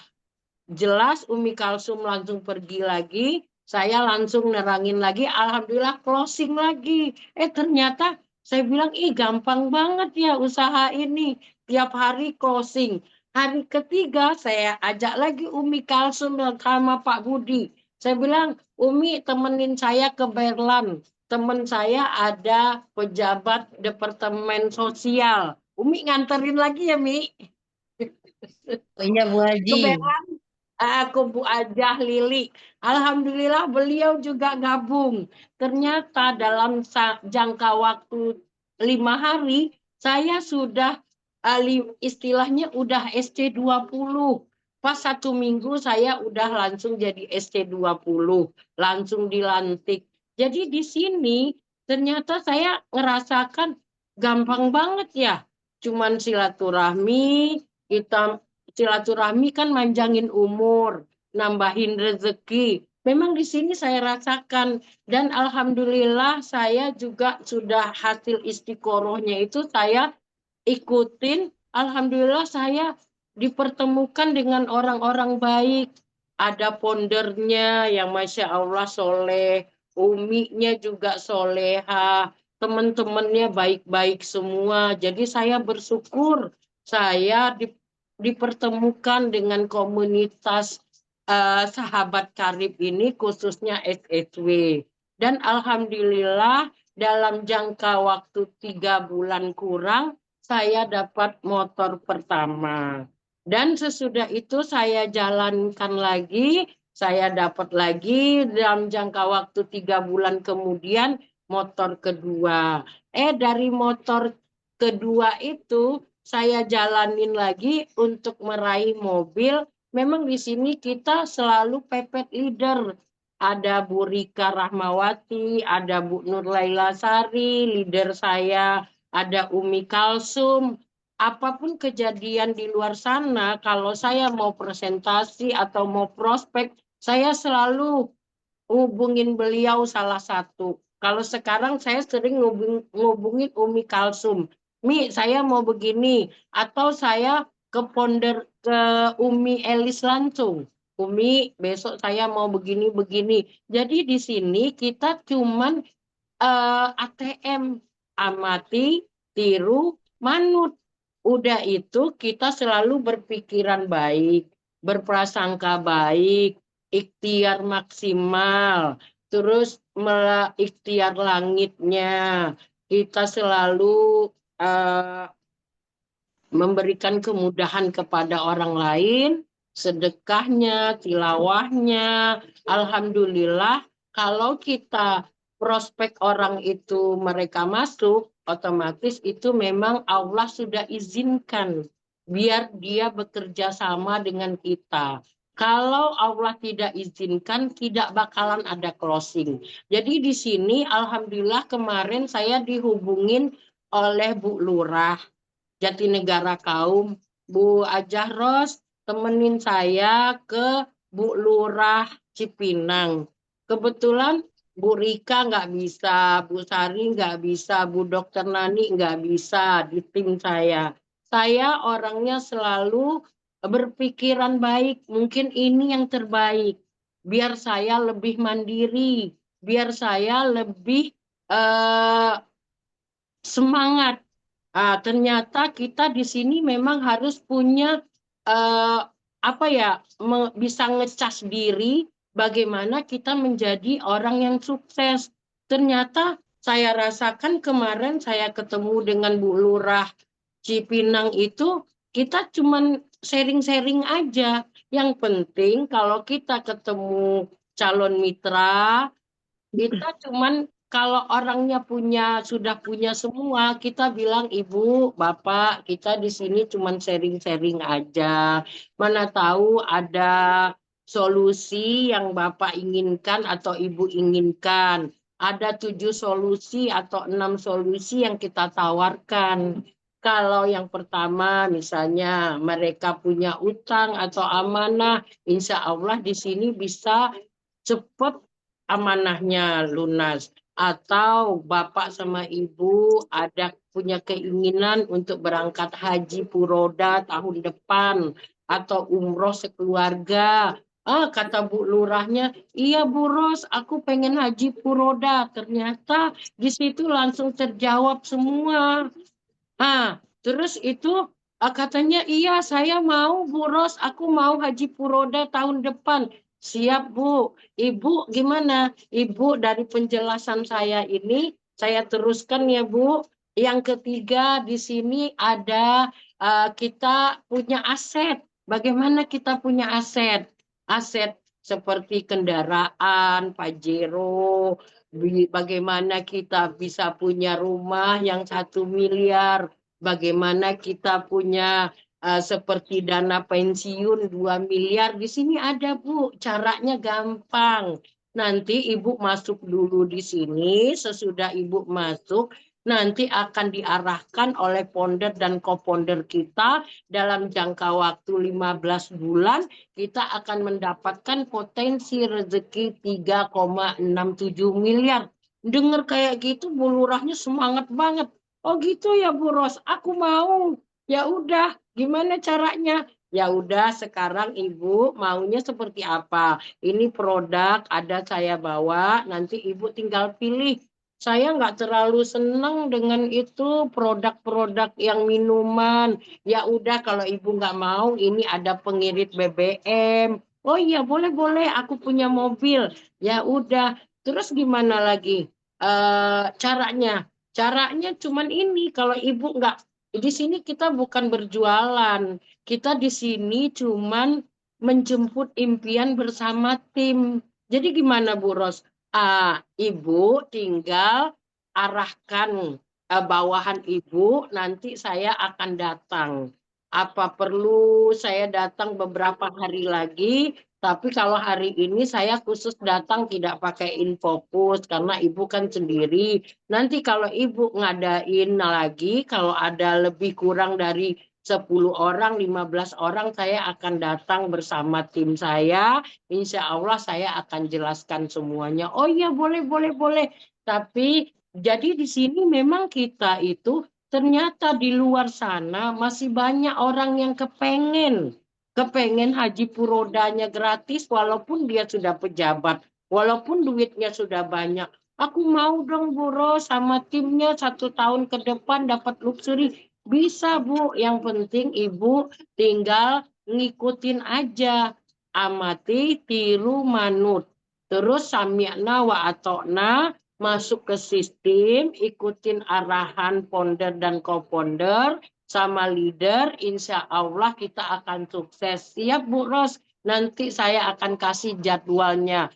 jelas Umi Kalsum langsung pergi lagi. Saya langsung nerangin lagi. Alhamdulillah closing lagi. Ternyata saya bilang, gampang banget ya usaha ini. Tiap hari closing. Hari ketiga saya ajak lagi Umi Kalsum sama Pak Budi. Saya bilang, Umi temenin saya ke Berlan. Teman saya ada pejabat Departemen Sosial. Umi nganterin lagi ya, Mi? Oh, iya Bu Haji. Ke Berlan. Aku Bu Ajah Lili. Alhamdulillah beliau juga gabung. Ternyata dalam jangka waktu 5 hari, saya sudah istilahnya udah SC20. Pas 1 minggu saya udah langsung jadi SC20. Langsung dilantik. Jadi di sini ternyata saya ngerasakan gampang banget ya. Cuman silaturahmi, kita silaturahmi kan manjangin umur, nambahin rezeki. Memang di sini saya rasakan dan alhamdulillah saya juga sudah hasil istiqorohnya itu saya ikutin. Alhamdulillah saya dipertemukan dengan orang-orang baik. Ada pondernya yang Masya Allah soleh, uminya juga soleha, teman-temannya baik-baik semua. Jadi saya bersyukur saya dipertemukan dengan komunitas sahabat karib ini khususnya SSW. Dan alhamdulillah dalam jangka waktu 3 bulan kurang saya dapat motor pertama. Dan sesudah itu saya jalankan lagi, saya dapat lagi dalam jangka waktu 3 bulan kemudian motor kedua. Dari motor kedua itu saya jalanin lagi untuk meraih mobil. Memang di sini kita selalu pepet leader. Ada Bu Rika Rahmawati, ada Bu Nur Laila Sari, leader saya, ada Umi Kalsum. Apapun kejadian di luar sana, kalau saya mau presentasi atau mau prospek, saya selalu hubungin beliau salah satu. Kalau sekarang saya sering ngubungin Umi Kalsum. Mi, saya mau begini. Atau saya ke Umi Elis langsung. Umi, besok saya mau begini-begini. Jadi di sini kita cuman ATM, amati, tiru, manut. Udah itu kita selalu berpikiran baik, berprasangka baik, ikhtiar maksimal, terus ikhtiar langitnya. Kita selalu memberikan kemudahan kepada orang lain, sedekahnya, tilawahnya. Alhamdulillah, kalau kita prospek orang itu mereka masuk, otomatis itu memang Allah sudah izinkan biar dia bekerja sama dengan kita. Kalau Allah tidak izinkan, tidak bakalan ada closing. Jadi di sini, alhamdulillah kemarin saya dihubungin oleh Bu Lurah Jatinegara Kaum, Bu Ajah Ros, temenin saya ke Bu Lurah Cipinang. Kebetulan Bu Rika nggak bisa, Bu Sari nggak bisa, Bu Dokter Nani nggak bisa di tim saya. Saya orangnya selalu berpikiran baik, mungkin ini yang terbaik. Biar saya lebih mandiri, biar saya lebih semangat. Ternyata kita di sini memang harus punya bisa ngecas diri bagaimana kita menjadi orang yang sukses. Ternyata saya rasakan kemarin saya ketemu dengan Bu Lurah Cipinang itu kita cuman sharing-sharing aja. Yang penting kalau kita ketemu calon mitra kita cuman kalau orangnya sudah punya semua, kita bilang Ibu, Bapak, kita di sini cuman sharing-sharing aja. Mana tahu ada solusi yang Bapak inginkan atau Ibu inginkan. Ada 7 solusi atau 6 solusi yang kita tawarkan. Kalau yang pertama misalnya mereka punya utang atau amanah, insya Allah di sini bisa cepat amanahnya lunas. Atau bapak sama ibu ada punya keinginan untuk berangkat haji puroda tahun depan atau umroh sekeluarga. Kata Bu Lurahnya, iya Bu Ros, aku pengen haji puroda. Ternyata di situ langsung terjawab semua. Terus itu katanya, iya saya mau Bu Ros, aku mau haji puroda tahun depan. Siap Bu. Ibu gimana? Ibu dari penjelasan saya ini, saya teruskan ya Bu. Yang ketiga di sini ada kita punya aset. Bagaimana kita punya aset? Aset seperti kendaraan, Pajero, bagaimana kita bisa punya rumah yang 1 miliar, bagaimana kita punya seperti dana pensiun 2 miliar. Di sini ada Bu, caranya gampang. Nanti Ibu masuk dulu di sini, sesudah Ibu masuk, nanti akan diarahkan oleh founder dan co-founder kita dalam jangka waktu 15 bulan, kita akan mendapatkan potensi rezeki 3,67 miliar. Dengar kayak gitu, Bu Lurahnya semangat banget. Oh gitu ya Bu Ros, aku mau. Ya udah, gimana caranya? Ya udah, sekarang Ibu maunya seperti apa? Ini produk ada saya bawa, nanti Ibu tinggal pilih. Saya nggak terlalu senang dengan itu produk-produk yang minuman. Ya udah, kalau Ibu nggak mau, ini ada pengirit BBM. Oh iya, boleh-boleh, aku punya mobil. Ya udah, terus gimana lagi? Caranya? Caranya cuman ini, kalau Ibu nggak, di sini kita bukan berjualan. Kita di sini cuman menjemput impian bersama tim. Jadi gimana Bu Ros? Ibu tinggal arahkan bawahan Ibu, nanti saya akan datang. Apa perlu saya datang beberapa hari lagi? Tapi kalau hari ini saya khusus datang tidak pakai infocus karena Ibu kan sendiri. Nanti kalau Ibu ngadain lagi, kalau ada lebih kurang dari 10 orang, 15 orang, saya akan datang bersama tim saya. Insya Allah saya akan jelaskan semuanya. Oh iya, boleh. Tapi jadi di sini memang kita itu ternyata di luar sana masih banyak orang yang kepengen haji purodanya gratis walaupun dia sudah pejabat, walaupun duitnya sudah banyak. Aku mau dong Bu Ros sama timnya 1 tahun ke depan dapat luxury. Bisa Bu, yang penting Ibu tinggal ngikutin aja. Amati, tiru, manut. Terus sami'na wa atokna, masuk ke sistem, ikutin arahan founder dan co-founder sama leader, insya Allah kita akan sukses. Siap Bu Ros, nanti saya akan kasih jadwalnya.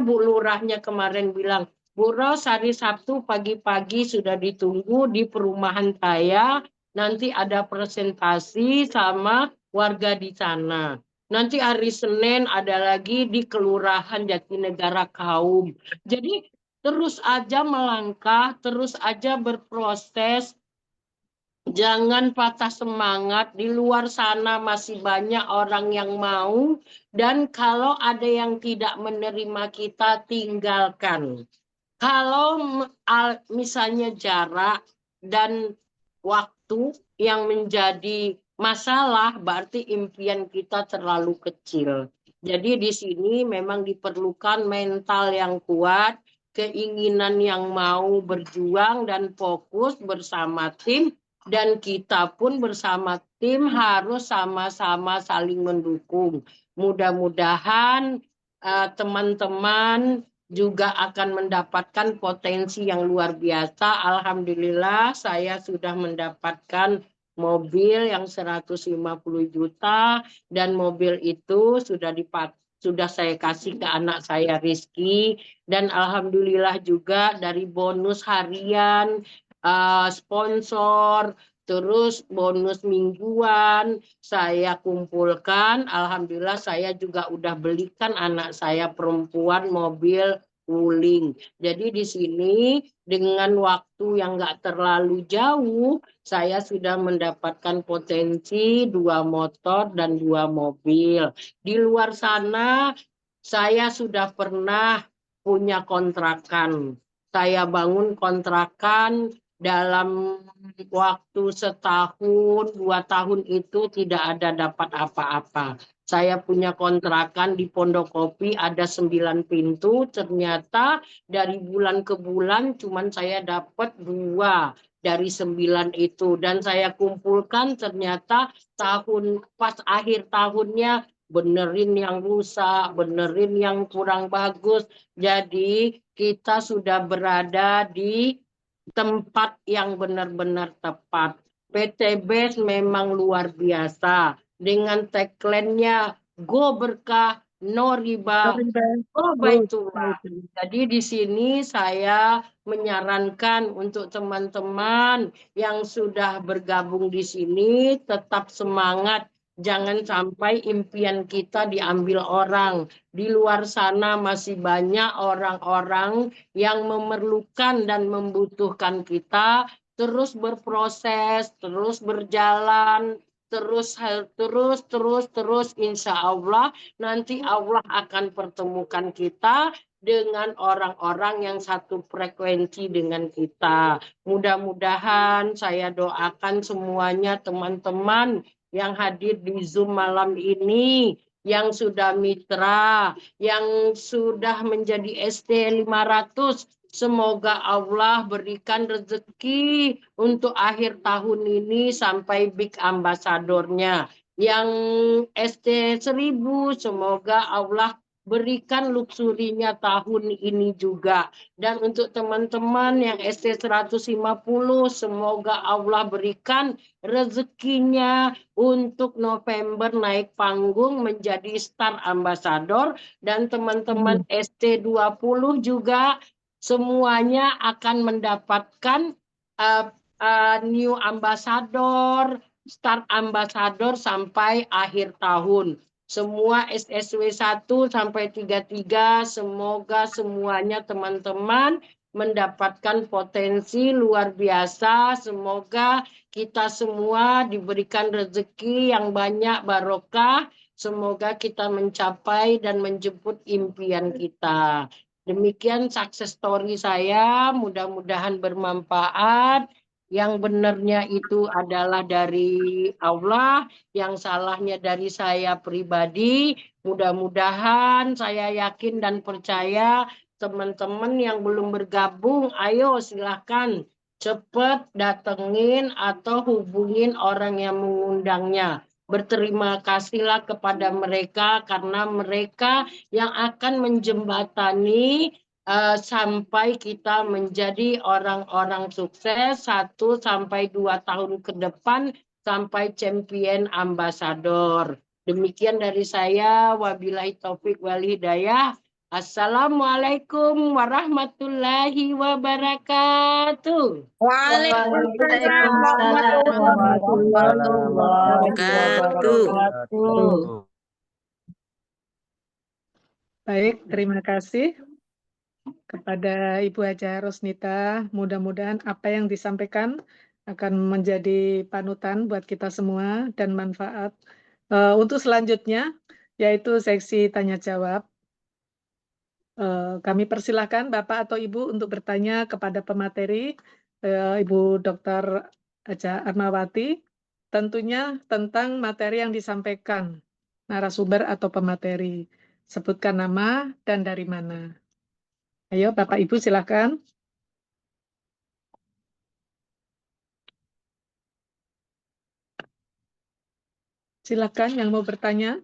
Bu Lurahnya kemarin bilang, Bu Ros hari Sabtu pagi-pagi sudah ditunggu di perumahan saya, nanti ada presentasi sama warga di sana. Nanti hari Senin ada lagi di Kelurahan Jatinegara Kaum. Jadi terus aja melangkah, terus aja berproses. Jangan patah semangat, di luar sana masih banyak orang yang mau, dan kalau ada yang tidak menerima kita, tinggalkan. Kalau misalnya jarak dan waktu yang menjadi masalah, berarti impian kita terlalu kecil. Jadi di sini memang diperlukan mental yang kuat, keinginan yang mau berjuang dan fokus bersama tim, dan kita pun bersama tim harus sama-sama saling mendukung. Mudah-mudahan teman-teman juga akan mendapatkan potensi yang luar biasa. Alhamdulillah saya sudah mendapatkan mobil yang 150 juta dan mobil itu sudah saya kasih ke anak saya Rizky, dan alhamdulillah juga dari bonus harian, sponsor, terus bonus mingguan saya kumpulkan. Alhamdulillah saya juga udah belikan anak saya perempuan mobil wuling. Jadi di sini dengan waktu yang nggak terlalu jauh, saya sudah mendapatkan potensi 2 motor dan 2 mobil. Di luar sana saya sudah pernah punya kontrakan. Saya bangun kontrakan dalam waktu setahun, 2 tahun itu tidak ada dapat apa-apa. Saya punya kontrakan di Pondokopi ada 9 pintu, ternyata dari bulan ke bulan cuman saya dapat 2 dari 9 itu. Dan saya kumpulkan ternyata pas akhir tahunnya benerin yang rusak, benerin yang kurang bagus. Jadi kita sudah berada di tempat yang benar-benar tepat. PT BES memang luar biasa. Dengan tagline-nya Go Berkah, No Riba, Go Baitullah. Jadi di sini saya menyarankan untuk teman-teman yang sudah bergabung di sini tetap semangat. Jangan sampai impian kita diambil orang. Di luar sana masih banyak orang-orang yang memerlukan dan membutuhkan kita. Terus berproses, terus berjalan, terus insya Allah nanti Allah akan pertemukan kita dengan orang-orang yang satu frekuensi dengan kita. Mudah-mudahan saya doakan semuanya teman-teman yang hadir di Zoom malam ini, yang sudah mitra, yang sudah menjadi ST 500, semoga Allah berikan rezeki untuk akhir tahun ini sampai big ambassadornya. Yang ST 1000, semoga Allah berikan luxurinya tahun ini juga. Dan untuk teman-teman yang ST 150, semoga Allah berikan rezekinya untuk November naik panggung menjadi star ambassador. Dan teman-teman ST 20 juga semuanya akan mendapatkan new ambassador, start ambassador sampai akhir tahun. Semua SSW 1 sampai 33, semoga semuanya teman-teman mendapatkan potensi luar biasa. Semoga kita semua diberikan rezeki yang banyak barokah. Semoga kita mencapai dan menjemput impian kita. Demikian success story saya, mudah-mudahan bermanfaat. Yang benarnya itu adalah dari Allah, yang salahnya dari saya pribadi. Mudah-mudahan saya yakin dan percaya teman-teman yang belum bergabung, ayo silahkan cepat datengin atau hubungin orang yang mengundangnya. Berterima kasihlah kepada mereka karena mereka yang akan menjembatani sampai kita menjadi orang-orang sukses 1 sampai 2 tahun ke depan sampai champion ambasador. Demikian dari saya, wabillahi taufik wal hidayah. Assalamualaikum warahmatullahi wabarakatuh. Waalaikumsalam warahmatullahi wabarakatuh. Baik, terima kasih kepada Ibu Haja Rosnita. Mudah-mudahan apa yang disampaikan akan menjadi panutan buat kita semua dan manfaat. Untuk selanjutnya, yaitu seksi tanya jawab. Kami persilahkan Bapak atau Ibu untuk bertanya kepada pemateri, Ibu Dr. Haja Armawati, tentunya tentang materi yang disampaikan, narasumber atau pemateri. Sebutkan nama dan dari mana. Ayo Bapak Ibu silakan. Silakan yang mau bertanya.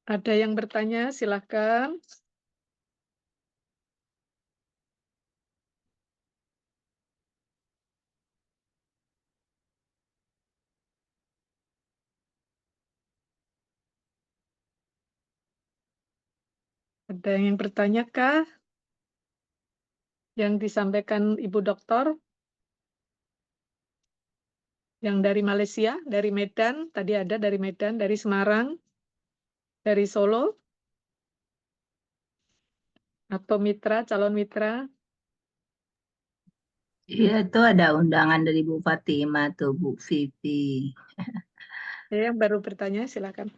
Ada yang bertanya, silakan. Ada yang bertanya kah? Yang disampaikan Ibu Doktor? Yang dari Malaysia, dari Medan, tadi ada dari Medan, dari Semarang, dari Solo, atau mitra, calon mitra. Iya, itu ada undangan dari Bu Fatimah tuh, Bu Vivi. Yang baru bertanya, silakan.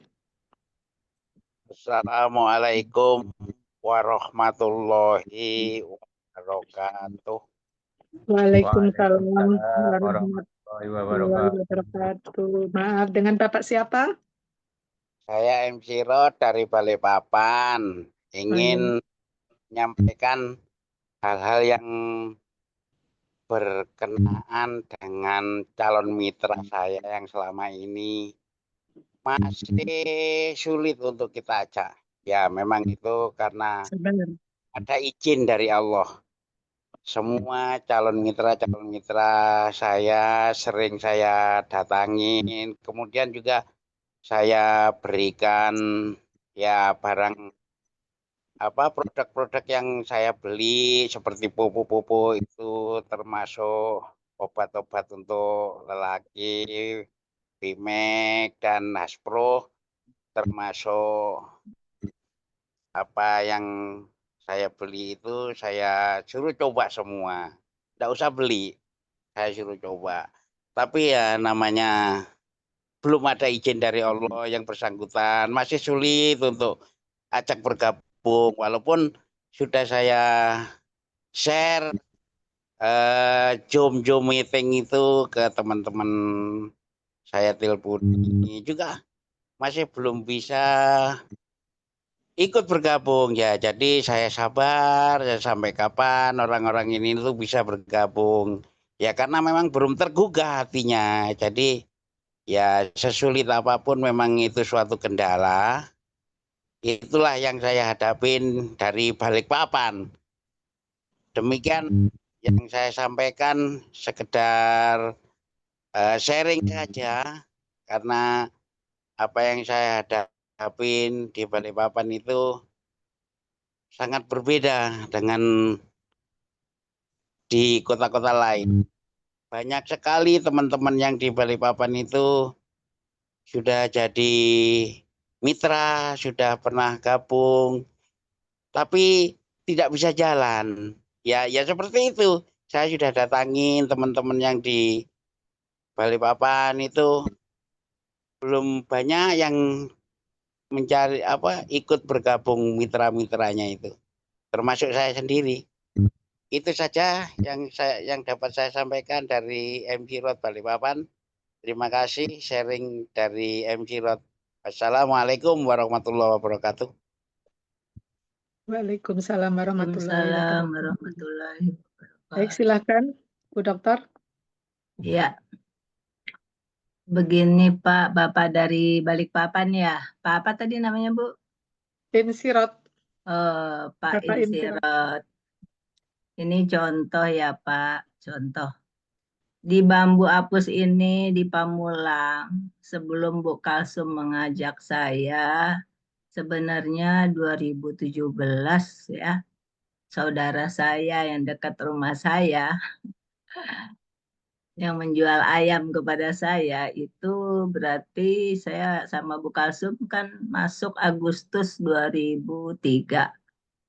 Assalamualaikum warahmatullahi wabarakatuh. Waalaikumsalam warahmatullahi wabarakatuh. wabarakatuh. Maaf, dengan Bapak siapa? Saya MC Rod dari Balikpapan. Ingin menyampaikan hal-hal yang berkenaan dengan calon mitra saya yang selama ini masih sulit untuk kita ajak. Ya memang itu karena Sebentar. ada izin dari Allah. Semua calon mitra saya sering saya datangin, kemudian juga saya berikan ya barang produk-produk yang saya beli seperti pupuk-pupuk itu termasuk obat-obat untuk lelaki, Bimek dan Haspro, termasuk apa yang saya beli itu saya suruh coba semua. Nggak usah beli, saya suruh coba. Tapi ya namanya belum ada izin dari Allah yang bersangkutan. Masih sulit untuk ajak bergabung. Walaupun sudah saya share Zoom meeting itu ke teman-teman saya telepon ini juga masih belum bisa ikut bergabung ya. Jadi saya sabar ya, sampai kapan orang-orang ini tuh bisa bergabung. Ya karena memang belum tergugah hatinya. Jadi ya sesulit apapun memang itu suatu kendala. Itulah yang saya hadapin dari Balikpapan. Demikian yang saya sampaikan, sekedar sharing saja karena apa yang saya hadapin di Balikpapan itu sangat berbeda dengan di kota-kota lain. Banyak sekali teman-teman yang di Balikpapan itu sudah jadi mitra, sudah pernah gabung, tapi tidak bisa jalan. Ya seperti itu. Saya sudah datangin teman-teman yang di Balikpapan itu belum banyak yang mencari ikut bergabung mitra-mitranya itu. Termasuk saya sendiri. Itu saja yang dapat saya sampaikan dari MC Road Balikpapan. Terima kasih sharing dari MC Road. Assalamualaikum warahmatullahi wabarakatuh. Waalaikumsalam warahmatullahi Waalaikumsalam wabarakatuh. warahmatullahi Baik, wabarakatuh. silakan, Bu Dokter. Ya, begini Pak, Bapak dari Balikpapan ya. Pak apa tadi namanya Bu? Insirot, Pak Bapak Insirot. Insirot. Ini contoh ya Pak, contoh. Di Bambu Apus ini di Pamulang, sebelum Bu Kalsum mengajak saya, sebenarnya 2017 ya, saudara saya yang dekat rumah saya, yang menjual ayam kepada saya, itu berarti saya sama Bu Kalsum kan masuk Agustus 2003.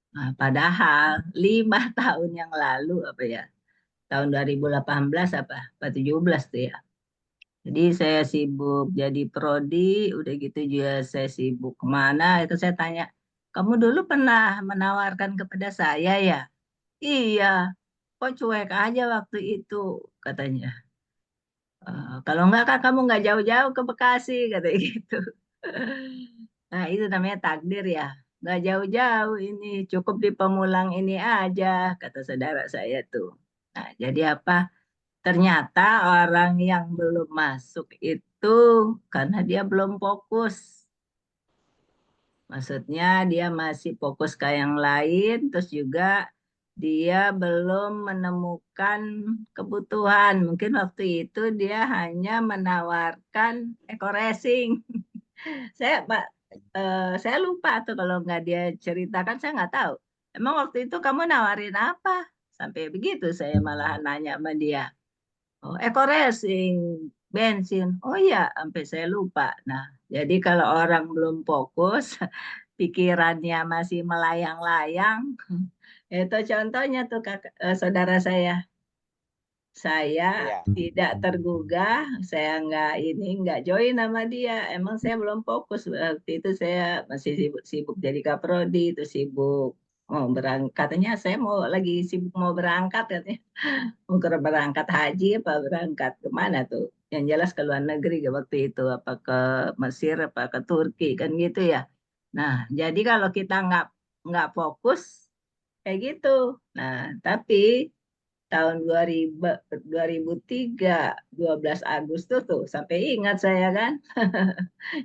Nah, padahal 5 tahun yang lalu apa ya, tahun 2018 apa 17 tuh ya. Jadi saya sibuk jadi prodi, udah gitu juga saya sibuk kemana, itu saya tanya, kamu dulu pernah menawarkan kepada saya ya? Iya, kok cuek aja waktu itu, katanya. Kalau enggak kan kamu nggak jauh-jauh ke Bekasi, katanya gitu. Nah itu namanya takdir ya, nggak jauh-jauh ini, cukup di Pemulang ini aja, kata saudara saya tuh. Nah jadi apa? Ternyata orang yang belum masuk itu karena dia belum fokus. Maksudnya dia masih fokus ke yang lain, terus juga dia belum menemukan kebutuhan. Mungkin waktu itu dia hanya menawarkan eco racing. Pak, saya lupa tuh kalau nggak dia ceritakan, saya nggak tahu. Emang waktu itu kamu nawarin apa? Sampai begitu saya malah nanya sama dia. Oh, eco racing, bensin. Oh iya, sampai saya lupa. Nah, jadi kalau orang belum fokus, pikirannya masih melayang-layang, itu contohnya tuh saudara saya. Saya Iya. tidak tergugah, saya nggak join sama dia. Emang saya belum fokus waktu itu, saya masih sibuk jadi kaprodi, itu sibuk mau berangkat. Katanya saya lagi sibuk mau berangkat katanya. Mau berangkat haji apa berangkat kemana tuh? Yang jelas ke luar negeri waktu itu, apa ke Mesir apa ke Turki kan gitu ya. Nah, jadi kalau kita nggak fokus kayak gitu. Nah, tapi tahun 2003, 12 Agustus tuh sampai ingat saya kan.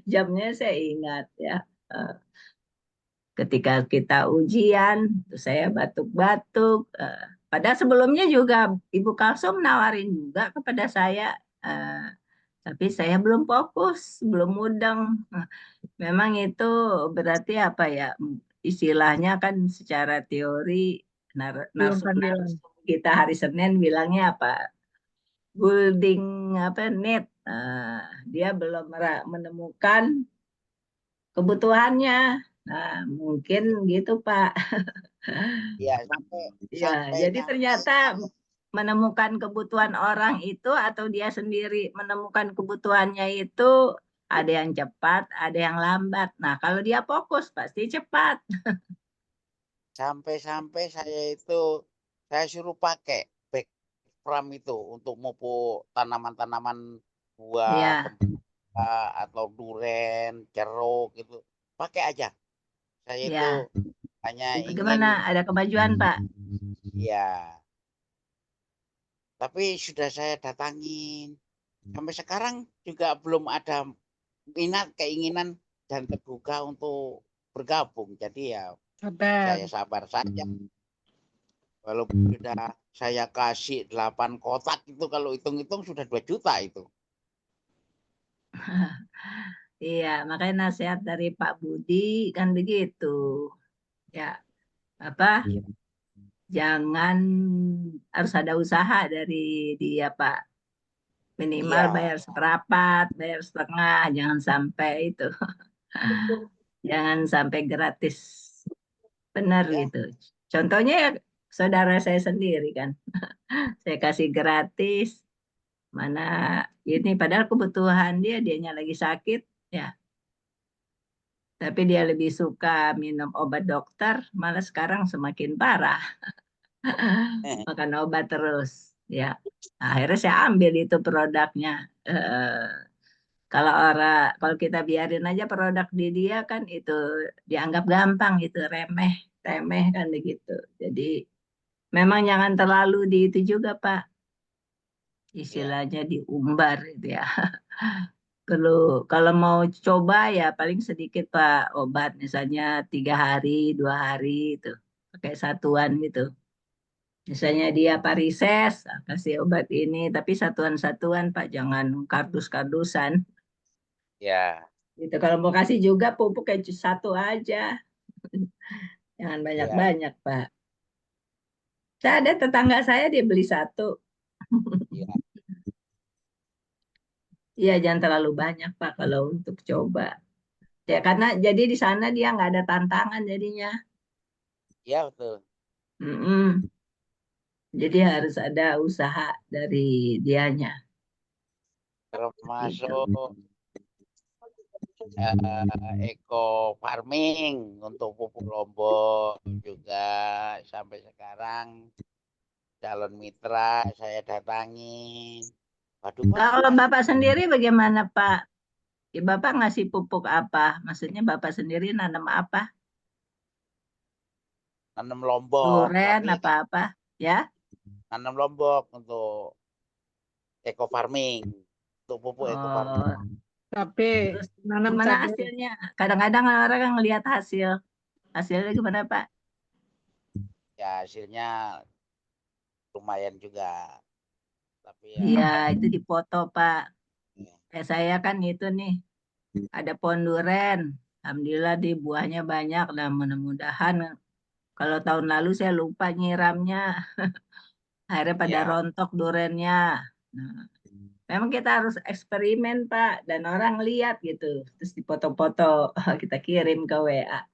Jamnya saya ingat ya. Eh, Ketika kita ujian, tuh saya batuk-batuk. Padahal sebelumnya juga Ibu Kalsum nawarin juga kepada saya, tapi saya belum fokus, belum mudeng. Memang itu berarti apa ya? Istilahnya kan secara teori Belum panggilan. kita hari Senin bilangnya apa? Building apa net. Dia belum menemukan kebutuhannya. Nah, mungkin gitu Pak. Iya, sampai Ya, jadi sampainya ternyata menemukan kebutuhan orang itu atau dia sendiri menemukan kebutuhannya itu ada yang cepat, ada yang lambat. Nah, kalau dia fokus pasti cepat. sampai saya suruh pakai back pram itu untuk mupuk tanaman-tanaman buah, Ya, tembaga atau duren, jeruk gitu. Pakai aja. Saya itu ya. hanya ingin Bagaimana? Ada kemajuan, Pak? ya, tapi sudah saya datangin. Sampai sekarang juga belum ada minat, keinginan dan terbuka untuk bergabung. Jadi ya Sabar. saya sabar saja. Walaupun sudah saya kasih 8 kotak itu, kalau hitung-hitung sudah 2 juta itu. Iya, makanya nasihat dari Pak Budi kan begitu. Ya, apa? Jangan, harus ada usaha dari dia, Pak. Minimal Iya, bayar seperempat, bayar setengah, jangan sampai itu. Jangan sampai gratis. Benar ya, gitu. Contohnya ya saudara saya sendiri kan. Saya kasih gratis. Mana ini padahal kebutuhan dianya lagi sakit ya. Tapi dia lebih suka minum obat dokter, malah sekarang semakin parah. Makan obat terus. Ya, akhirnya saya ambil itu produknya. Kalau kita biarin aja produk di dia kan itu dianggap gampang gitu, remeh, remeh kan begitu. Jadi memang jangan terlalu di itu juga Pak, istilahnya diumbar gitu ya. Kalau mau coba ya paling sedikit Pak obat, misalnya 3 hari, 2 hari itu pakai satuan gitu. Misalnya dia varises, kasih obat ini, tapi satuan-satuan Pak, jangan kardus-kardusan. Ya, Gitu. Kalau mau kasih juga pupuk kayak satu aja, jangan ya, banyak-banyak Pak. Saya ada tetangga saya dia beli satu. ya. Iya jangan terlalu banyak Pak kalau untuk coba. Ya karena jadi di sana dia nggak ada tantangan jadinya. Ya, betul. Mm-mm. Jadi harus ada usaha dari dianya. Gitu. Termasuk eco farming untuk pupuk Lombok juga sampai sekarang calon mitra saya datangin. Waduh Pak, Kalau Bapak sendiri bagaimana Pak? Ya, Bapak ngasih pupuk apa? Maksudnya Bapak sendiri nanam apa? nanam Lombok, Duren tapi apa-apa? Ya? nanam Lombok untuk eco farming, untuk pupuk eco farming. Oh, Cabe, terus nanam gimana cabe. hasilnya? Kadang-kadang orang kan ngelihat hasil. Hasilnya gimana Pak? Ya hasilnya lumayan juga, tapi ya, Iya, itu dipoto Pak. ya, Kayak saya kan itu nih, ada pohon duren. Alhamdulillah di buahnya banyak dan mudah-mudahan kalau tahun lalu saya lupa nyiramnya, akhirnya pada ya, rontok durennya. Nah, memang kita harus eksperimen Pak dan orang lihat gitu, terus dipoto-foto kita kirim ke WA.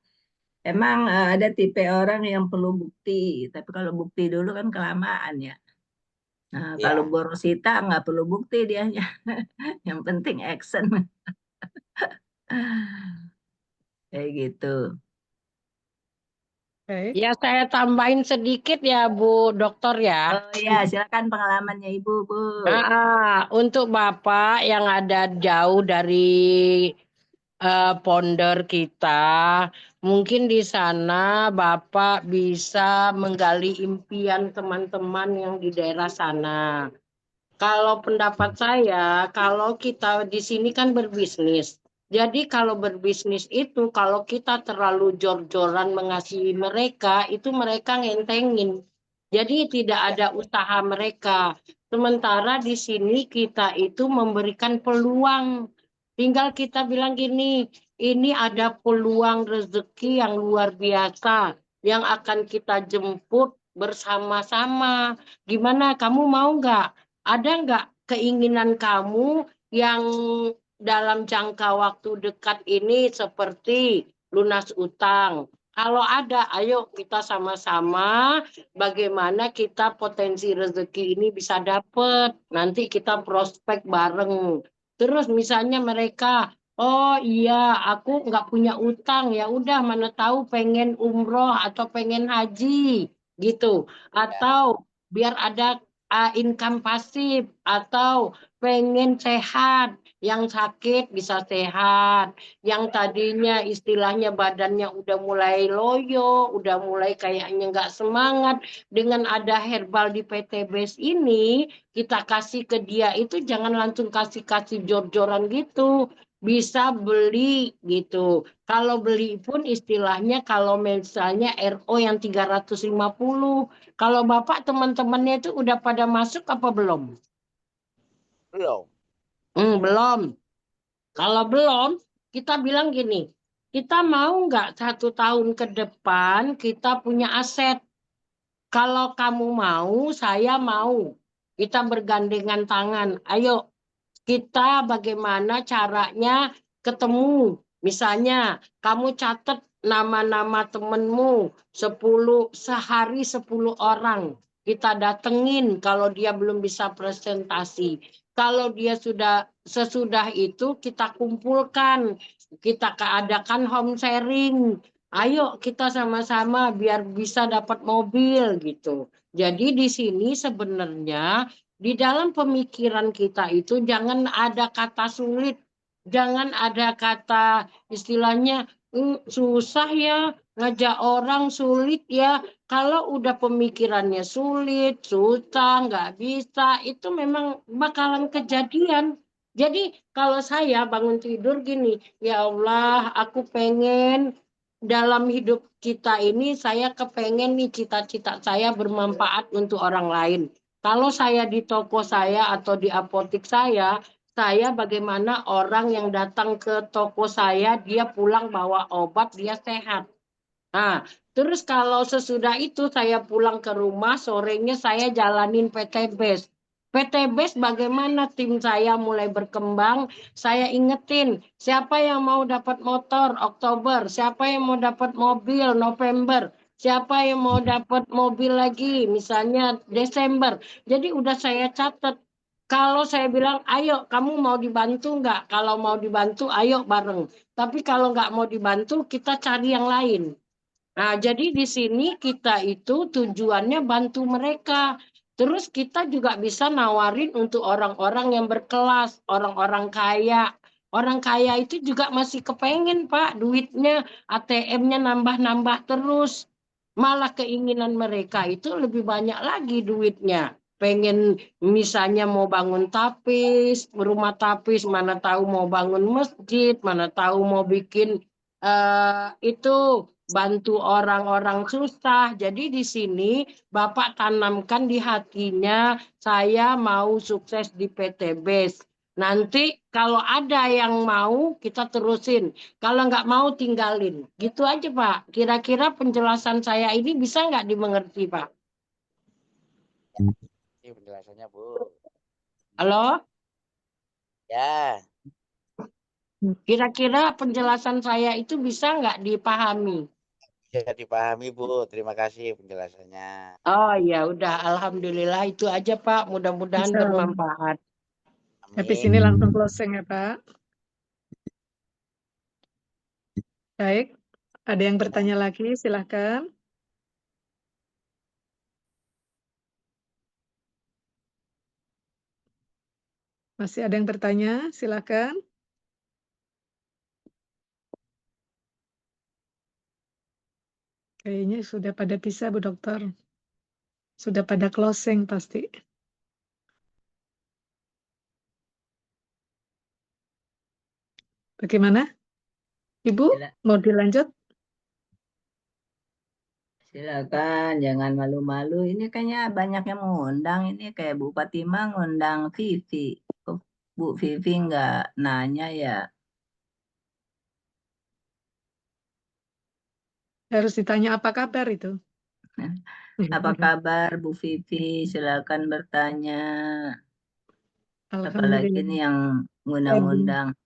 Emang ada tipe orang yang perlu bukti, tapi kalau bukti dulu kan kelamaan ya. Nah, kalau ya. Borosita nggak perlu bukti dianya, yang penting action kayak gitu. Baik. Ya, saya tambahin sedikit ya, Bu Dokter ya. Oh ya, silakan pengalamannya Ibu, Bu. Untuk Bapak yang ada jauh dari ponder kita, mungkin di sana Bapak bisa menggali impian teman-teman yang di daerah sana. Kalau pendapat saya, kalau kita di sini kan berbisnis. Jadi kalau berbisnis itu, kalau kita terlalu jor-joran mengasihi mereka, itu mereka ngentengin. Jadi tidak ada usaha mereka. Sementara di sini kita itu memberikan peluang. Tinggal kita bilang gini, ini ada peluang rezeki yang luar biasa yang akan kita jemput bersama-sama. Gimana, kamu mau nggak? Ada nggak keinginan kamu yang dalam jangka waktu dekat ini seperti lunas utang? Kalau ada, ayo kita sama-sama bagaimana kita potensi rezeki ini bisa dapat. Nanti kita prospek bareng. Terus misalnya mereka, oh iya aku nggak punya utang, ya udah mana tahu pengen umroh atau pengen haji gitu. Atau biar ada income pasif atau pengen sehat, yang sakit bisa sehat, yang tadinya istilahnya badannya udah mulai loyo, udah mulai kayaknya nggak semangat, dengan ada herbal di PT Base ini, kita kasih ke dia itu jangan langsung kasih-kasih jor-joran gitu, bisa beli gitu. Kalau beli pun istilahnya kalau misalnya RO yang 350, kalau Bapak teman-temannya itu udah pada masuk apa belum? Belum. Belum. Kalau belum, kita bilang gini, kita mau nggak 1 tahun ke depan kita punya aset? Kalau kamu mau, saya mau. Kita bergandengan tangan. Ayo, kita bagaimana caranya ketemu. Misalnya, kamu catat nama-nama temenmu 10 sehari 10 orang. Kita datengin kalau dia belum bisa presentasi. Kalau dia sudah sesudah itu kita kumpulkan, kita adakan home sharing. Ayo kita sama-sama biar bisa dapat mobil gitu. Jadi di sini sebenarnya di dalam pemikiran kita itu jangan ada kata sulit, jangan ada kata istilahnya susah ya, ngajak orang sulit ya. Kalau udah pemikirannya sulit, susah, nggak bisa, itu memang bakalan kejadian. Jadi kalau saya bangun tidur gini, ya Allah, aku pengen dalam hidup kita ini saya kepengen nih cita-cita saya bermanfaat untuk orang lain. Kalau saya di toko saya atau di apotik saya bagaimana orang yang datang ke toko saya, dia pulang bawa obat, dia sehat. Nah, terus kalau sesudah itu saya pulang ke rumah, sorenya saya jalanin PTBES. PTBES bagaimana tim saya mulai berkembang, saya ingetin siapa yang mau dapat motor Oktober, siapa yang mau dapat mobil November, siapa yang mau dapat mobil lagi misalnya Desember. Jadi udah saya catat. Kalau saya bilang, ayo kamu mau dibantu nggak? Kalau mau dibantu, ayo bareng. Tapi kalau nggak mau dibantu, kita cari yang lain. Nah, jadi di sini kita itu tujuannya bantu mereka. Terus kita juga bisa nawarin untuk orang-orang yang berkelas, orang-orang kaya. Orang kaya itu juga masih kepengen, Pak, duitnya, ATM-nya nambah-nambah terus. Malah keinginan mereka itu lebih banyak lagi duitnya. Pengen misalnya mau bangun tapis, rumah tapis, mana tahu mau bangun masjid, mana tahu mau bikin itu bantu orang-orang susah. Jadi di sini Bapak tanamkan di hatinya, saya mau sukses di PTBES. Nanti kalau ada yang mau, kita terusin. Kalau nggak mau, tinggalin. Gitu aja, Pak. Kira-kira penjelasan saya ini bisa nggak dimengerti, Pak? Ini penjelasannya, Bu. Halo? Ya, Kira-kira penjelasan saya itu bisa nggak dipahami? bisa dipahami, Bu. Terima kasih penjelasannya. Oh ya udah, alhamdulillah itu aja Pak. Mudah-mudahan Bisa. bermanfaat. Habis Amin. ini langsung closing ya, Pak. Baik, ada yang bertanya lagi, silahkan. Masih ada yang bertanya, silahkan. Kayaknya sudah pada bisa, Bu Dokter. Sudah pada closing pasti. Bagaimana? Ibu, mau dilanjut? Silakan, jangan malu-malu. Ini kayaknya banyak yang mengundang. Ini kayak Bu Fatimah ngundang Vivi. Kok Bu Vivi nggak nanya ya? Harus ditanya apa kabar itu? Apa kabar Bu Vivi? Silakan bertanya. Apalagi Alhamdulillah. ini yang ngundang-ngundang.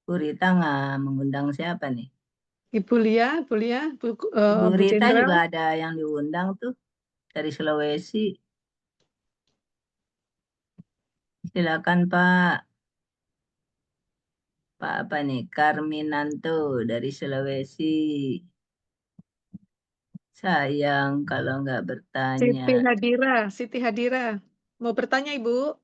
Bu Rita nggak mengundang siapa nih? Ibu Lia, Bu Bu Rita Jenderal. juga ada yang diundang tuh dari Sulawesi. Silakan Pak. Pak apa nih? Karminanto dari Sulawesi. Sayang kalau nggak bertanya. Siti Hadira. Mau bertanya, Ibu?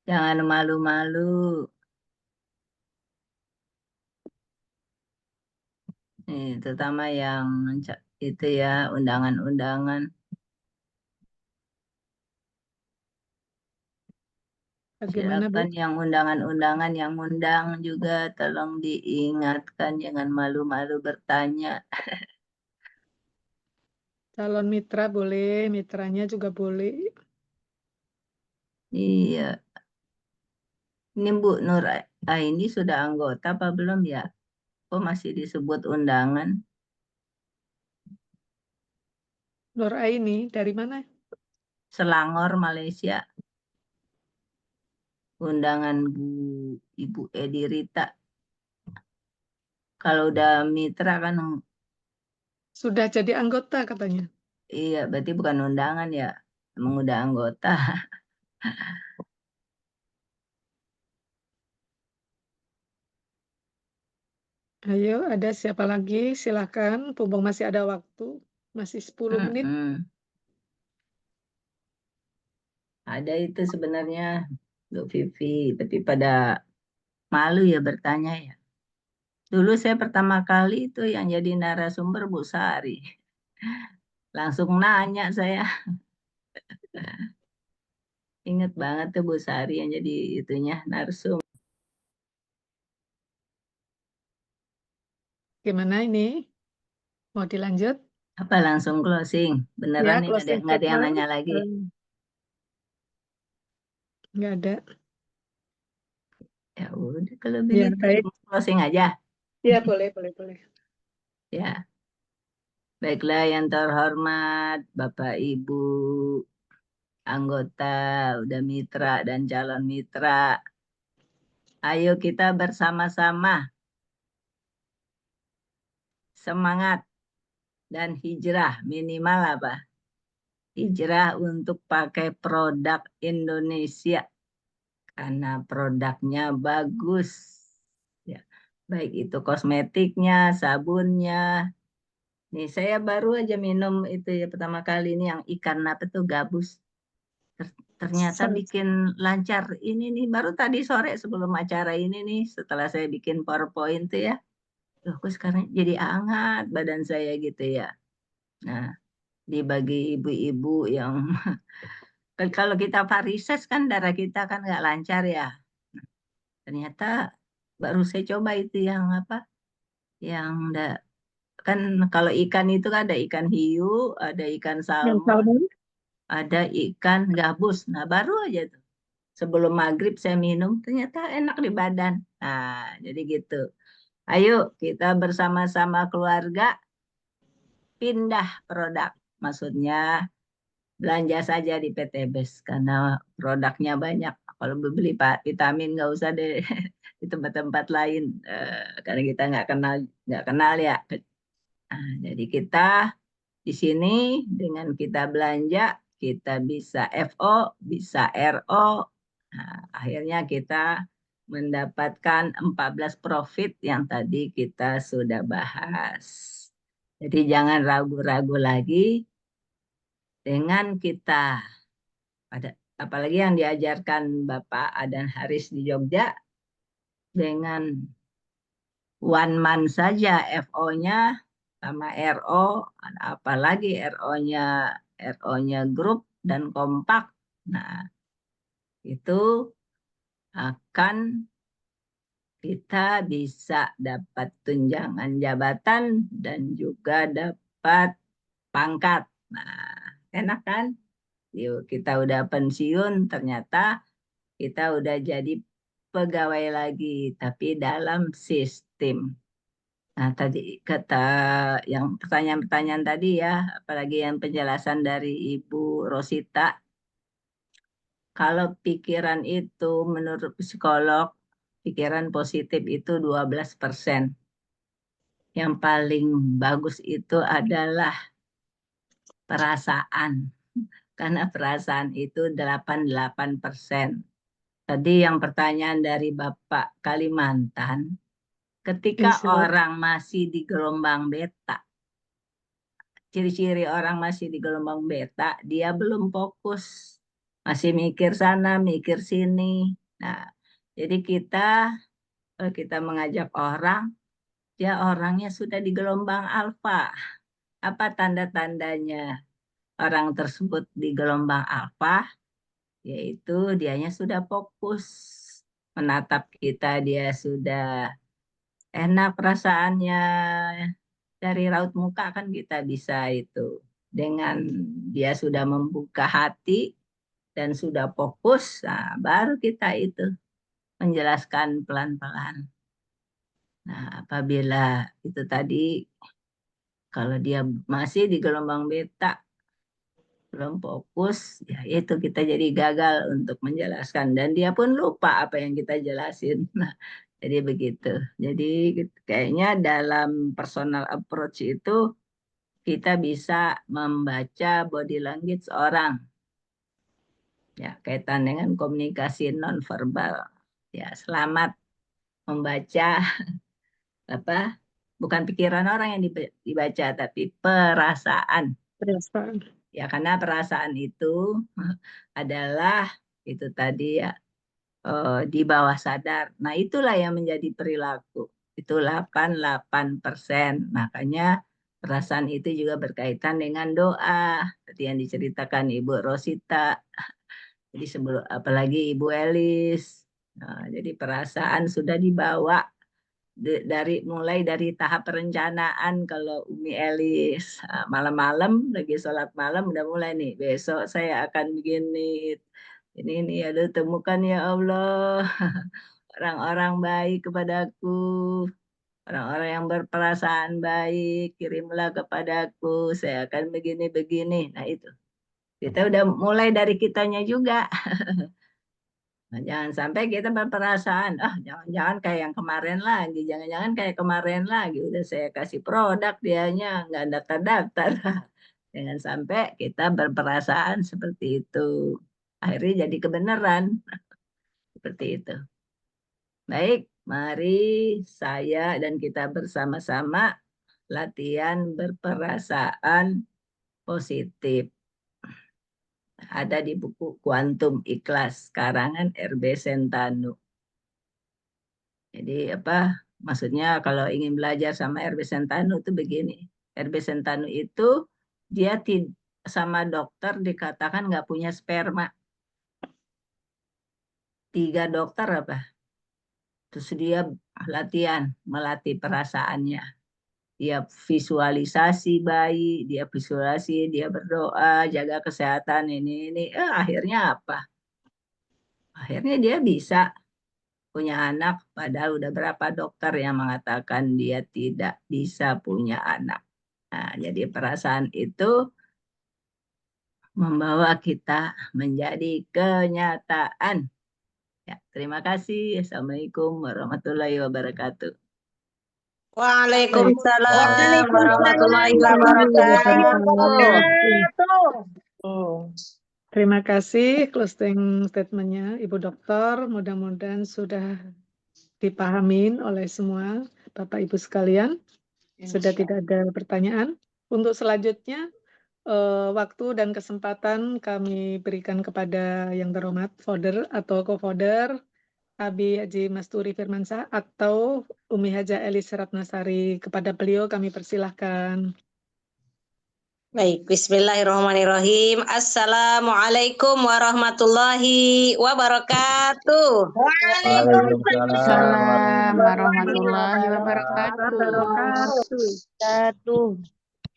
Jangan malu-malu. Terutama yang itu ya, undangan-undangan. Bagaimana, Bu? Silakan yang undangan-undangan yang undang juga tolong diingatkan jangan malu-malu bertanya. Calon mitra boleh, mitranya juga boleh. Iya. Ini Bu Nur Aini sudah anggota apa belum ya? Kok masih disebut undangan? Nur Aini, dari mana? Selangor, Malaysia. Undangan Ibu Edi Rita. Kalau udah mitra kan, Sudah jadi anggota katanya. iya berarti bukan undangan ya. Emang udah anggota. Ayo, ada siapa lagi? Silakan, Pumbong masih ada waktu. Masih 10 menit. Ada itu sebenarnya, Bu Vivi, tapi pada malu ya bertanya ya. Dulu saya pertama kali itu yang jadi narasumber Bu Sari. Langsung nanya saya. Ingat banget tuh Bu Sari yang jadi itunya narsum. Gimana ini? Mau dilanjut? Apa langsung closing? Ya, Beneran nih closing nggak ada yang statement. nanya lagi. Nggak ada. Ya udah kalau Ya, begitu baik. closing aja. Ya, boleh. Ya. Baiklah yang terhormat Bapak Ibu anggota udah mitra dan calon mitra. Ayo kita bersama-sama semangat dan hijrah minimal apa? Hijrah untuk pakai produk Indonesia karena produknya bagus. Ya, baik itu kosmetiknya, sabunnya. Nih saya baru aja minum itu ya pertama kali ini yang ikan apa tuh gabus. Ternyata bikin lancar ini nih baru tadi sore sebelum acara ini nih setelah saya bikin PowerPoint tuh ya. Loh, kok sekarang jadi hangat badan saya gitu ya. Nah, dibagi ibu-ibu yang kan kalau kita varises kan darah kita kan nggak lancar ya. Ternyata baru saya coba itu yang apa? Yang kan kalau ikan itu kan ada ikan hiu, ada ikan Yang salmon, salmon? ada ikan gabus. Nah, baru aja tuh. Sebelum maghrib saya minum, ternyata enak di badan. Nah, jadi gitu. Ayo kita bersama-sama keluarga pindah produk. Maksudnya belanja saja di PTBes karena produknya banyak. Kalau beli vitamin nggak usah deh di tempat-tempat lain karena kita nggak kenal ya. Nah, jadi kita di sini dengan kita belanja kita bisa FO, bisa RO. Nah, akhirnya kita mendapatkan 14 profit yang tadi kita sudah bahas. Jadi jangan ragu-ragu lagi dengan kita apalagi yang diajarkan Bapak Adan Haris di Jogja dengan one man saja FO-nya sama RO, apalagi RO-nya grup dan kompak. Nah, itu akan kita bisa dapat tunjangan jabatan dan juga dapat pangkat. Nah, enak kan? Yuk, kita udah pensiun, ternyata kita udah jadi pegawai lagi, tapi dalam sistem. Nah, tadi kata yang pertanyaan-pertanyaan tadi ya, apalagi yang penjelasan dari Ibu Rosita, kalau pikiran itu menurut psikolog, pikiran positif itu 12%. Yang paling bagus itu adalah perasaan. Karena perasaan itu 88%. Tadi yang pertanyaan dari Bapak Kalimantan, ketika orang masih di gelombang beta, ciri-ciri orang masih di gelombang beta, dia belum fokus. Masih mikir sana, mikir sini. Nah, jadi kita mengajak orang, dia orangnya sudah di gelombang alfa. Apa tanda-tandanya orang tersebut di gelombang alfa? Yaitu dianya sudah fokus menatap kita, dia sudah enak perasaannya. Dari raut muka kan kita bisa itu. Dengan dia sudah membuka hati dan sudah fokus, nah, baru kita itu menjelaskan pelan-pelan. Nah, apabila itu tadi, kalau dia masih di gelombang beta, belum fokus, ya itu kita jadi gagal untuk menjelaskan. Dan dia pun lupa apa yang kita jelasin. Nah, jadi begitu. Jadi kayaknya dalam personal approach itu, kita bisa membaca body language orang. Ya, kaitan dengan komunikasi nonverbal. Ya, selamat membaca apa? Bukan pikiran orang yang dibaca, tapi perasaan. Perasaan. Ya, karena perasaan itu adalah itu tadi ya di bawah sadar. Nah, itulah yang menjadi perilaku. Itu 88%. Makanya perasaan itu juga berkaitan dengan doa. Seperti yang diceritakan Ibu Rosita. Jadi sebelum apalagi Ibu Elis. Nah, jadi perasaan sudah dibawa mulai dari tahap perencanaan. Kalau Umi Elis malam-malam lagi sholat malam udah mulai nih, besok saya akan begini ini aduh, temukan ya Allah orang-orang baik kepadaku, orang-orang yang berperasaan baik kirimlah kepadaku, saya akan begini. Nah itu kita udah mulai dari kitanya juga. Nah, jangan sampai kita berperasaan, jangan-jangan kayak yang kemarin lagi, jangan-jangan kayak kemarin lagi, udah saya kasih produk dianya nggak daftar-daftar. Jangan sampai kita berperasaan seperti itu. Akhirnya jadi kebenaran. Seperti itu. Baik, mari saya dan kita bersama-sama latihan berperasaan positif. Ada di buku Kuantum Ikhlas karangan RB Sentanu. Jadi maksudnya kalau ingin belajar sama RB Sentanu itu begini. RB Sentanu itu dia sama dokter dikatakan nggak punya sperma. 3 dokter terus dia latihan melatih perasaannya. Dia visualisasi bayi, dia visualisasi, dia berdoa, jaga kesehatan ini. Akhirnya apa? Akhirnya dia bisa punya anak, padahal udah berapa dokter yang mengatakan dia tidak bisa punya anak. Nah, jadi perasaan itu membawa kita menjadi kenyataan. Ya, terima kasih. Assalamualaikum warahmatullahi wabarakatuh. Waalaikumsalam warahmatullahi wabarakatuh. Terima kasih closing statement-nya Ibu Dokter. Mudah-mudahan sudah dipahamin oleh semua Bapak Ibu sekalian. Sudah tidak ada pertanyaan. Untuk selanjutnya, waktu dan kesempatan kami berikan kepada yang terhormat founder atau co-founder Abi Haji Masturi Firmansyah atau Umi Haja Elis Ratnasari. Kepada beliau kami persilahkan. Baik, bismillahirrahmanirrahim. Assalamualaikum warahmatullahi wabarakatuh. Waalaikumsalam warahmatullahi wabarakatuh.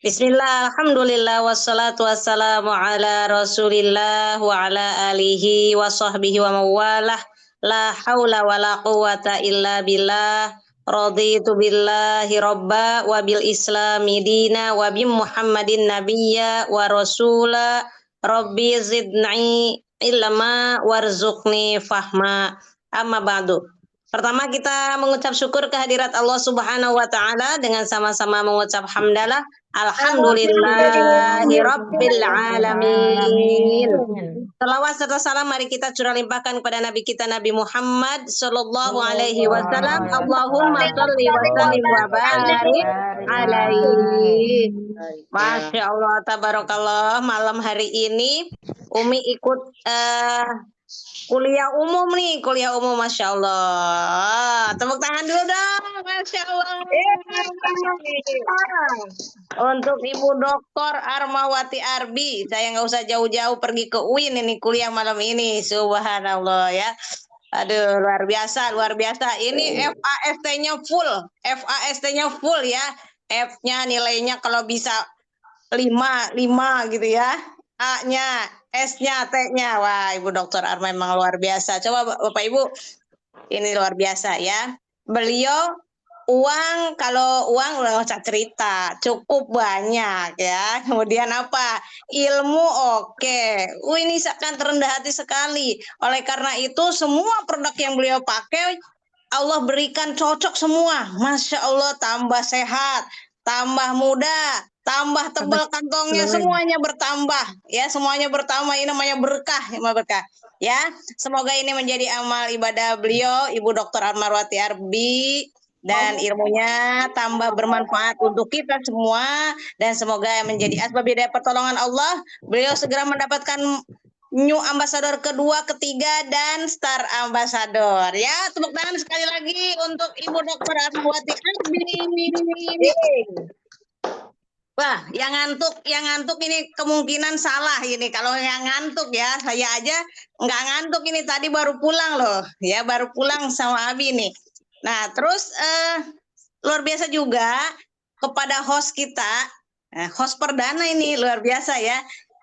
Bismillah, alhamdulillah, wassalatu wassalamu ala rasulillah wa ala alihi wa sahbihi wa mawalah. La hawla wa la quwata illa billah. Raditu billahi robba wa bil islami dina wa bi muhammadin nabiyya wa rasula. Rabbi zidni ilma warzuqni fahma. Amma ba'du. Pertama kita mengucap syukur kehadirat Allah Subhanahu wa taala dengan sama-sama mengucap hamdalah alhamdulillahi rabbil alamin. Selawat serta salam mari kita curah limpahkan kepada Nabi kita Nabi Muhammad sallallahu alaihi wasallam. Allahumma shalli wa sallim wa barik alaihi. Masya Allah, tabarakallah. Malam hari ini Umi ikut kuliah umum nih, kuliah umum, Masya Allah. Tepuk tangan dulu dong, Masya Allah. Untuk Ibu Dr. Armawati Arbi, saya nggak usah jauh-jauh pergi ke UIN ini kuliah malam ini, subhanallah ya. Aduh, luar biasa, luar biasa. Ini FAST-nya full ya. F-nya nilainya kalau bisa 5 gitu ya. A-nya, S-nya, T-nya. Wah, Ibu Dr. Arma memang luar biasa. Coba Bapak Ibu, ini luar biasa ya. Beliau kalau uang udah nggak usah cerita, cukup banyak ya. Kemudian apa? Ilmu oke. Ini akan terendah hati sekali. Oleh karena itu semua produk yang beliau pakai Allah berikan cocok semua. Masya Allah, tambah sehat, tambah muda, tambah tebal kantongnya, semuanya bertambah ya, semuanya bertambah. Ini namanya berkah ya. Semoga ini menjadi amal ibadah beliau Ibu Dr. Armawati Arbi dan ilmunya tambah bermanfaat untuk kita semua, dan semoga menjadi asbab hidayah pertolongan Allah. Beliau segera mendapatkan New Ambassador kedua, ketiga, dan Star Ambassador. Ya, tepuk tangan sekali lagi untuk Ibu Dr. Armawati Arbi. Wah, yang ngantuk ini kemungkinan salah ini. Kalau yang ngantuk ya, saya aja nggak ngantuk ini, tadi baru pulang loh. Ya, baru pulang sama Abi nih. Nah, terus luar biasa juga kepada host kita, host perdana ini luar biasa ya,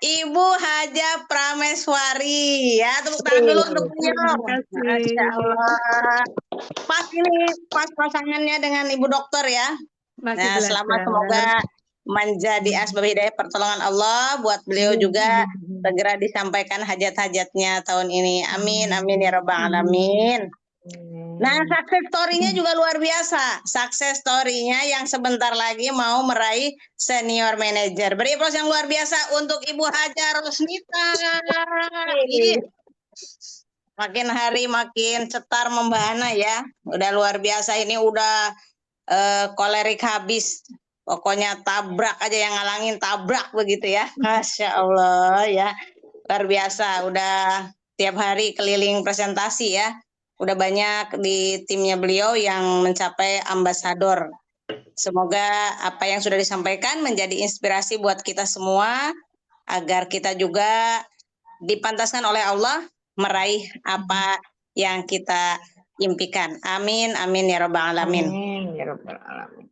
Ibu Haja Prameswari. Ya, tepuk tangan dulu untuk beliau. Masya Allah. Pas ini, pas pasangannya dengan Ibu Dokter ya. Nah, selamat, semoga menjadi asbab hidayah pertolongan Allah buat beliau juga, segera disampaikan hajat-hajatnya tahun ini. Amin, amin ya rabbal alamin. Nah, success story-nya juga luar biasa. Success story-nya yang sebentar lagi mau meraih senior manager. Beri aplaus yang luar biasa untuk Ibu Haja Rosnita. Makin hari makin cetar membahana ya. Udah luar biasa ini, udah kolerik habis. Pokoknya tabrak aja, yang ngalangin tabrak begitu ya. Masya Allah ya. Luar biasa, udah tiap hari keliling presentasi ya. Udah banyak di timnya beliau yang mencapai ambasador. Semoga apa yang sudah disampaikan menjadi inspirasi buat kita semua, agar kita juga dipantaskan oleh Allah meraih apa yang kita impikan. Amin, amin ya rabbal alamin. Amin ya rabbal alamin.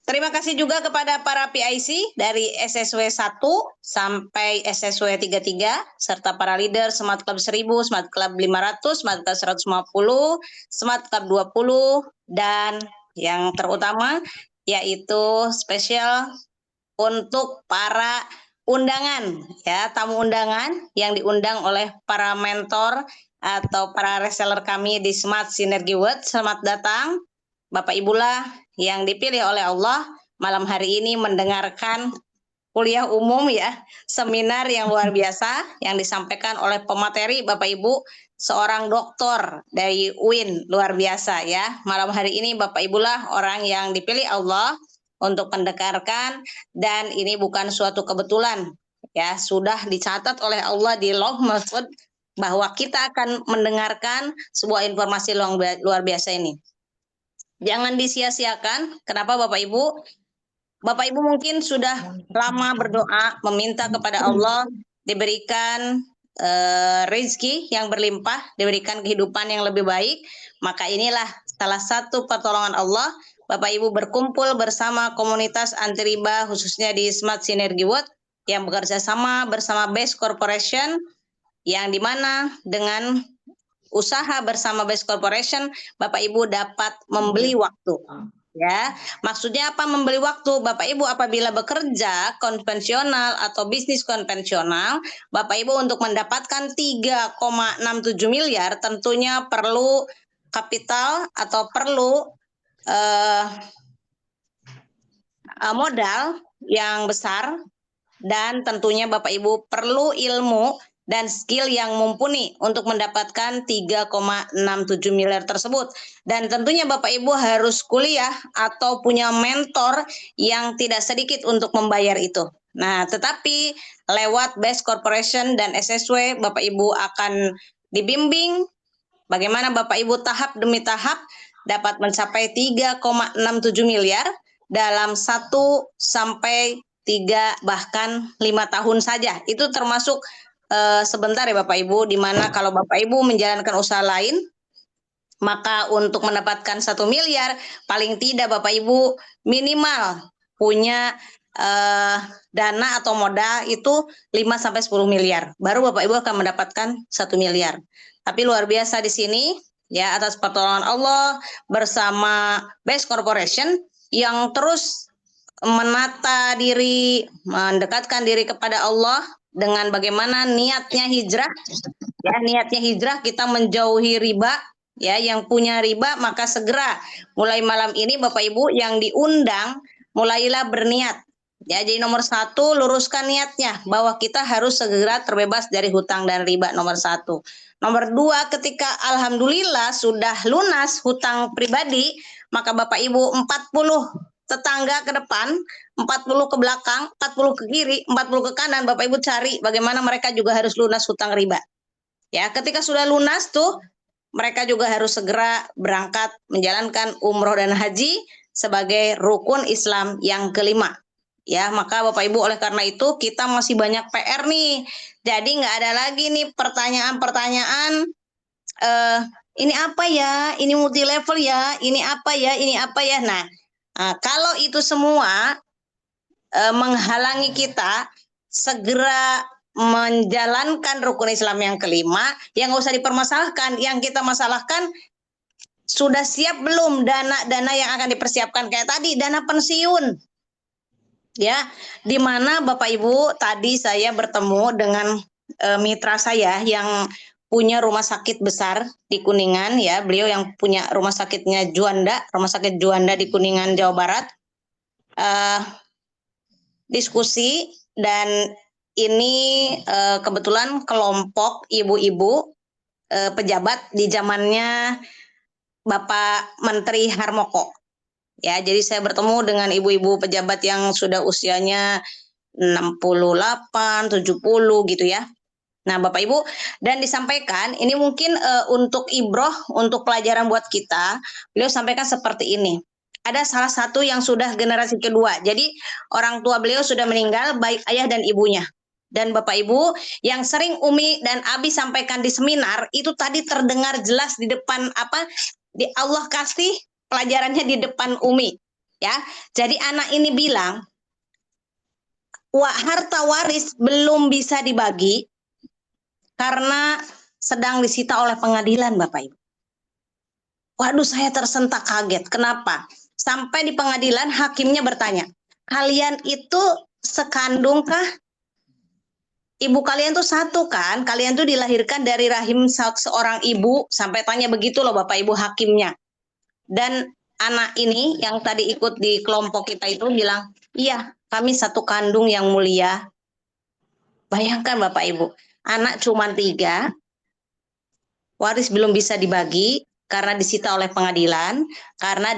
Terima kasih juga kepada para PIC dari SSW 1 sampai SSW 33, serta para leader Smart Club 1000, Smart Club 500, Smart Club 150, Smart Club 20, dan yang terutama yaitu spesial untuk para undangan, ya, tamu undangan yang diundang oleh para mentor atau para reseller kami di Smart Synergy World. Selamat datang Bapak Ibulah yang dipilih oleh Allah malam hari ini mendengarkan kuliah umum ya, seminar yang luar biasa yang disampaikan oleh pemateri Bapak Ibu, seorang doktor dari UIN, luar biasa ya. Malam hari ini Bapak Ibulah orang yang dipilih Allah untuk mendengarkan, dan ini bukan suatu kebetulan ya, sudah dicatat oleh Allah di Lauh Mahfuz bahwa kita akan mendengarkan sebuah informasi luar biasa ini. Jangan disia-siakan. Kenapa Bapak Ibu? Bapak Ibu mungkin sudah lama berdoa meminta kepada Allah diberikan rezeki yang berlimpah, diberikan kehidupan yang lebih baik. Maka inilah salah satu pertolongan Allah. Bapak Ibu berkumpul bersama komunitas anti riba, khususnya di Smart Synergy World yang bekerja sama bersama Best Corporation, yang dimana dengan usaha bersama Best Corporation, Bapak Ibu dapat membeli waktu. Ya, maksudnya apa membeli waktu? Bapak Ibu apabila bekerja konvensional atau bisnis konvensional, Bapak Ibu untuk mendapatkan 3,67 miliar tentunya perlu kapital atau perlu modal yang besar, dan tentunya Bapak Ibu perlu ilmu dan skill yang mumpuni untuk mendapatkan 3,67 miliar tersebut. Dan tentunya Bapak Ibu harus kuliah atau punya mentor yang tidak sedikit untuk membayar itu. Nah, tetapi lewat Best Corporation dan SSW, Bapak Ibu akan dibimbing bagaimana Bapak Ibu tahap demi tahap dapat mencapai 3,67 miliar dalam 1 sampai 3 bahkan 5 tahun saja. Itu termasuk sebentar ya Bapak Ibu, di mana kalau Bapak Ibu menjalankan usaha lain, maka untuk mendapatkan 1 miliar paling tidak Bapak Ibu minimal punya dana atau modal itu 5 sampai 10 miliar. Baru Bapak Ibu akan mendapatkan 1 miliar. Tapi luar biasa di sini ya, atas pertolongan Allah bersama Best Corporation yang terus menata diri, mendekatkan diri kepada Allah dengan bagaimana niatnya hijrah. Ya, niatnya hijrah kita menjauhi riba. Ya, yang punya riba maka segera mulai malam ini Bapak Ibu yang diundang mulailah berniat. Ya, jadi nomor 1 luruskan niatnya bahwa kita harus segera terbebas dari hutang dan riba, nomor 1. Nomor 2, ketika alhamdulillah sudah lunas hutang pribadi, maka Bapak Ibu 40 tetangga ke depan, 40 ke belakang, 40 ke kiri, 40 ke kanan, Bapak Ibu cari bagaimana mereka juga harus lunas hutang riba. Ya, ketika sudah lunas tuh, mereka juga harus segera berangkat menjalankan umroh dan haji sebagai rukun Islam yang kelima. Ya, maka Bapak Ibu oleh karena itu kita masih banyak PR nih. Jadi nggak ada lagi nih pertanyaan-pertanyaan ini apa ya, ini multi level ya, ini apa ya, ini apa ya. Nah, kalau itu semua menghalangi kita segera menjalankan rukun Islam yang kelima, yang nggak usah dipermasalahkan. Yang kita masalahkan sudah siap belum dana yang akan dipersiapkan kayak tadi, dana pensiun. Ya, di mana Bapak Ibu tadi saya bertemu dengan mitra saya yang punya rumah sakit besar di Kuningan, ya, beliau yang punya rumah sakitnya Juanda, rumah sakit Juanda di Kuningan, Jawa Barat. Diskusi dan ini kebetulan kelompok ibu-ibu pejabat di zamannya Bapak Menteri Harmoko. Ya, jadi saya bertemu dengan ibu-ibu pejabat yang sudah usianya 68, 70 gitu ya. Nah, Bapak Ibu, dan disampaikan ini mungkin untuk ibroh, untuk pelajaran buat kita, beliau sampaikan seperti ini. Ada salah satu yang sudah generasi kedua. Jadi orang tua beliau sudah meninggal, baik ayah dan ibunya. Dan Bapak Ibu, yang sering Umi dan Abi sampaikan di seminar, itu tadi terdengar jelas di depan di Allah kasih pelajarannya di depan Umi. Ya, jadi anak ini bilang, harta waris belum bisa dibagi karena sedang disita oleh pengadilan, Bapak Ibu. Waduh, saya tersentak kaget. Kenapa? Sampai di pengadilan hakimnya bertanya, kalian itu sekandungkah? Ibu kalian tuh satu kan? Kalian tuh dilahirkan dari rahim seorang ibu, sampai tanya begitu loh Bapak Ibu hakimnya. Dan anak ini yang tadi ikut di kelompok kita itu bilang, iya kami satu kandung yang mulia. Bayangkan Bapak Ibu, anak cuma 3, waris belum bisa dibagi karena disita oleh pengadilan, karena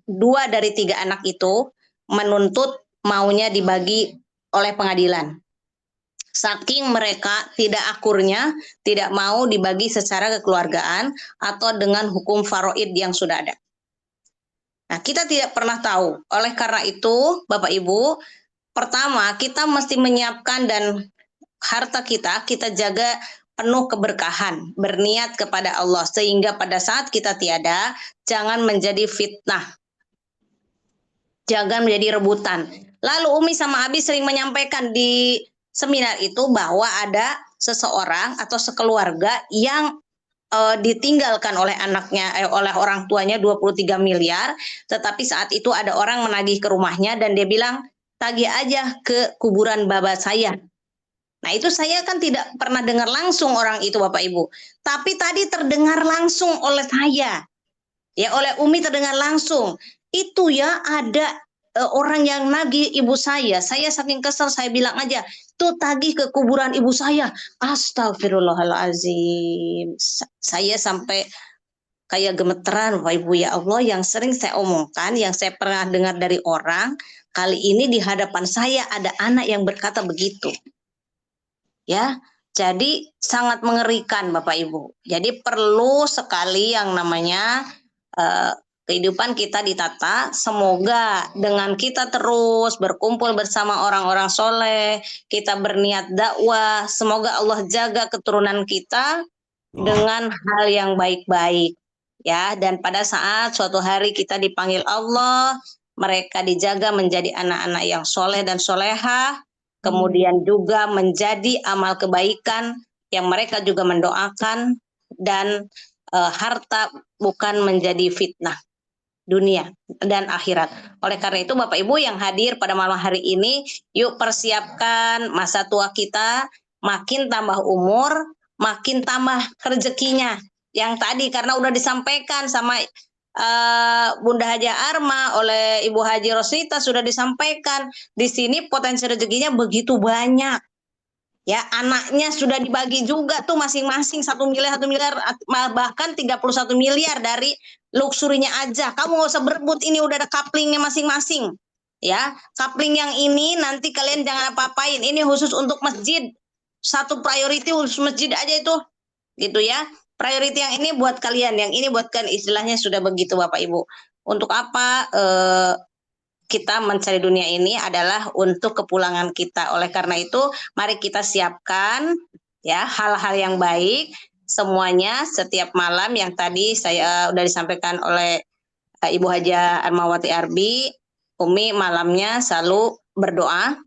dua dari 3 anak itu menuntut maunya dibagi oleh pengadilan. Saking mereka tidak akurnya, tidak mau dibagi secara kekeluargaan atau dengan hukum faraid yang sudah ada. Nah, kita tidak pernah tahu. Oleh karena itu, Bapak Ibu, pertama kita mesti menyiapkan dan harta kita jaga penuh keberkahan, berniat kepada Allah sehingga pada saat kita tiada jangan menjadi fitnah, jangan menjadi rebutan. Lalu Umi sama Abi sering menyampaikan di seminar itu bahwa ada seseorang atau sekeluarga yang ditinggalkan oleh anaknya, oleh orang tuanya 23 miliar, tetapi saat itu ada orang menagih ke rumahnya dan dia bilang, tagih aja ke kuburan baba saya. Nah, itu saya kan tidak pernah dengar langsung orang itu Bapak Ibu. Tapi tadi terdengar langsung oleh saya. Ya, oleh Umi terdengar langsung. Itu ya ada orang yang nagih ibu saya. Saya saking kesel saya bilang aja, tuh tagih ke kuburan ibu saya. Astagfirullahalazim. Saya sampai kayak gemeteran Bapak Ibu, ya Allah, yang sering saya omongkan, yang saya pernah dengar dari orang, kali ini di hadapan saya ada anak yang berkata begitu. Ya, jadi sangat mengerikan Bapak Ibu. Jadi perlu sekali yang namanya kehidupan kita ditata. Semoga dengan kita terus berkumpul bersama orang-orang soleh, kita berniat dakwah, semoga Allah jaga keturunan kita dengan hal yang baik-baik. Ya, dan pada saat suatu hari kita dipanggil Allah, mereka dijaga menjadi anak-anak yang soleh dan solehah. Kemudian juga menjadi amal kebaikan yang mereka juga mendoakan, dan harta bukan menjadi fitnah dunia dan akhirat. Oleh karena itu Bapak Ibu yang hadir pada malam hari ini, yuk persiapkan masa tua kita, makin tambah umur, makin tambah rezekinya. Yang tadi karena udah disampaikan sama Bunda Haja Arma, oleh Ibu Haji Rosita sudah disampaikan, di sini potensi rezekinya begitu banyak. Ya, anaknya sudah dibagi juga tuh masing-masing 1 miliar, 1 miliar, bahkan 31 miliar dari luxurinya aja. Kamu nggak usah berebut, ini udah ada couplingnya masing-masing. Ya, coupling yang ini nanti kalian jangan apa-apain. Ini khusus untuk masjid. Satu priority khusus masjid aja itu. Gitu ya. Priority yang ini buat kalian, yang ini buat kalian, istilahnya sudah begitu Bapak Ibu. Untuk apa kita mencari dunia ini adalah untuk kepulangan kita. Oleh karena itu, mari kita siapkan ya hal-hal yang baik semuanya setiap malam yang tadi saya udah disampaikan oleh Ibu Haja Armawati Arbi. Umi malamnya selalu berdoa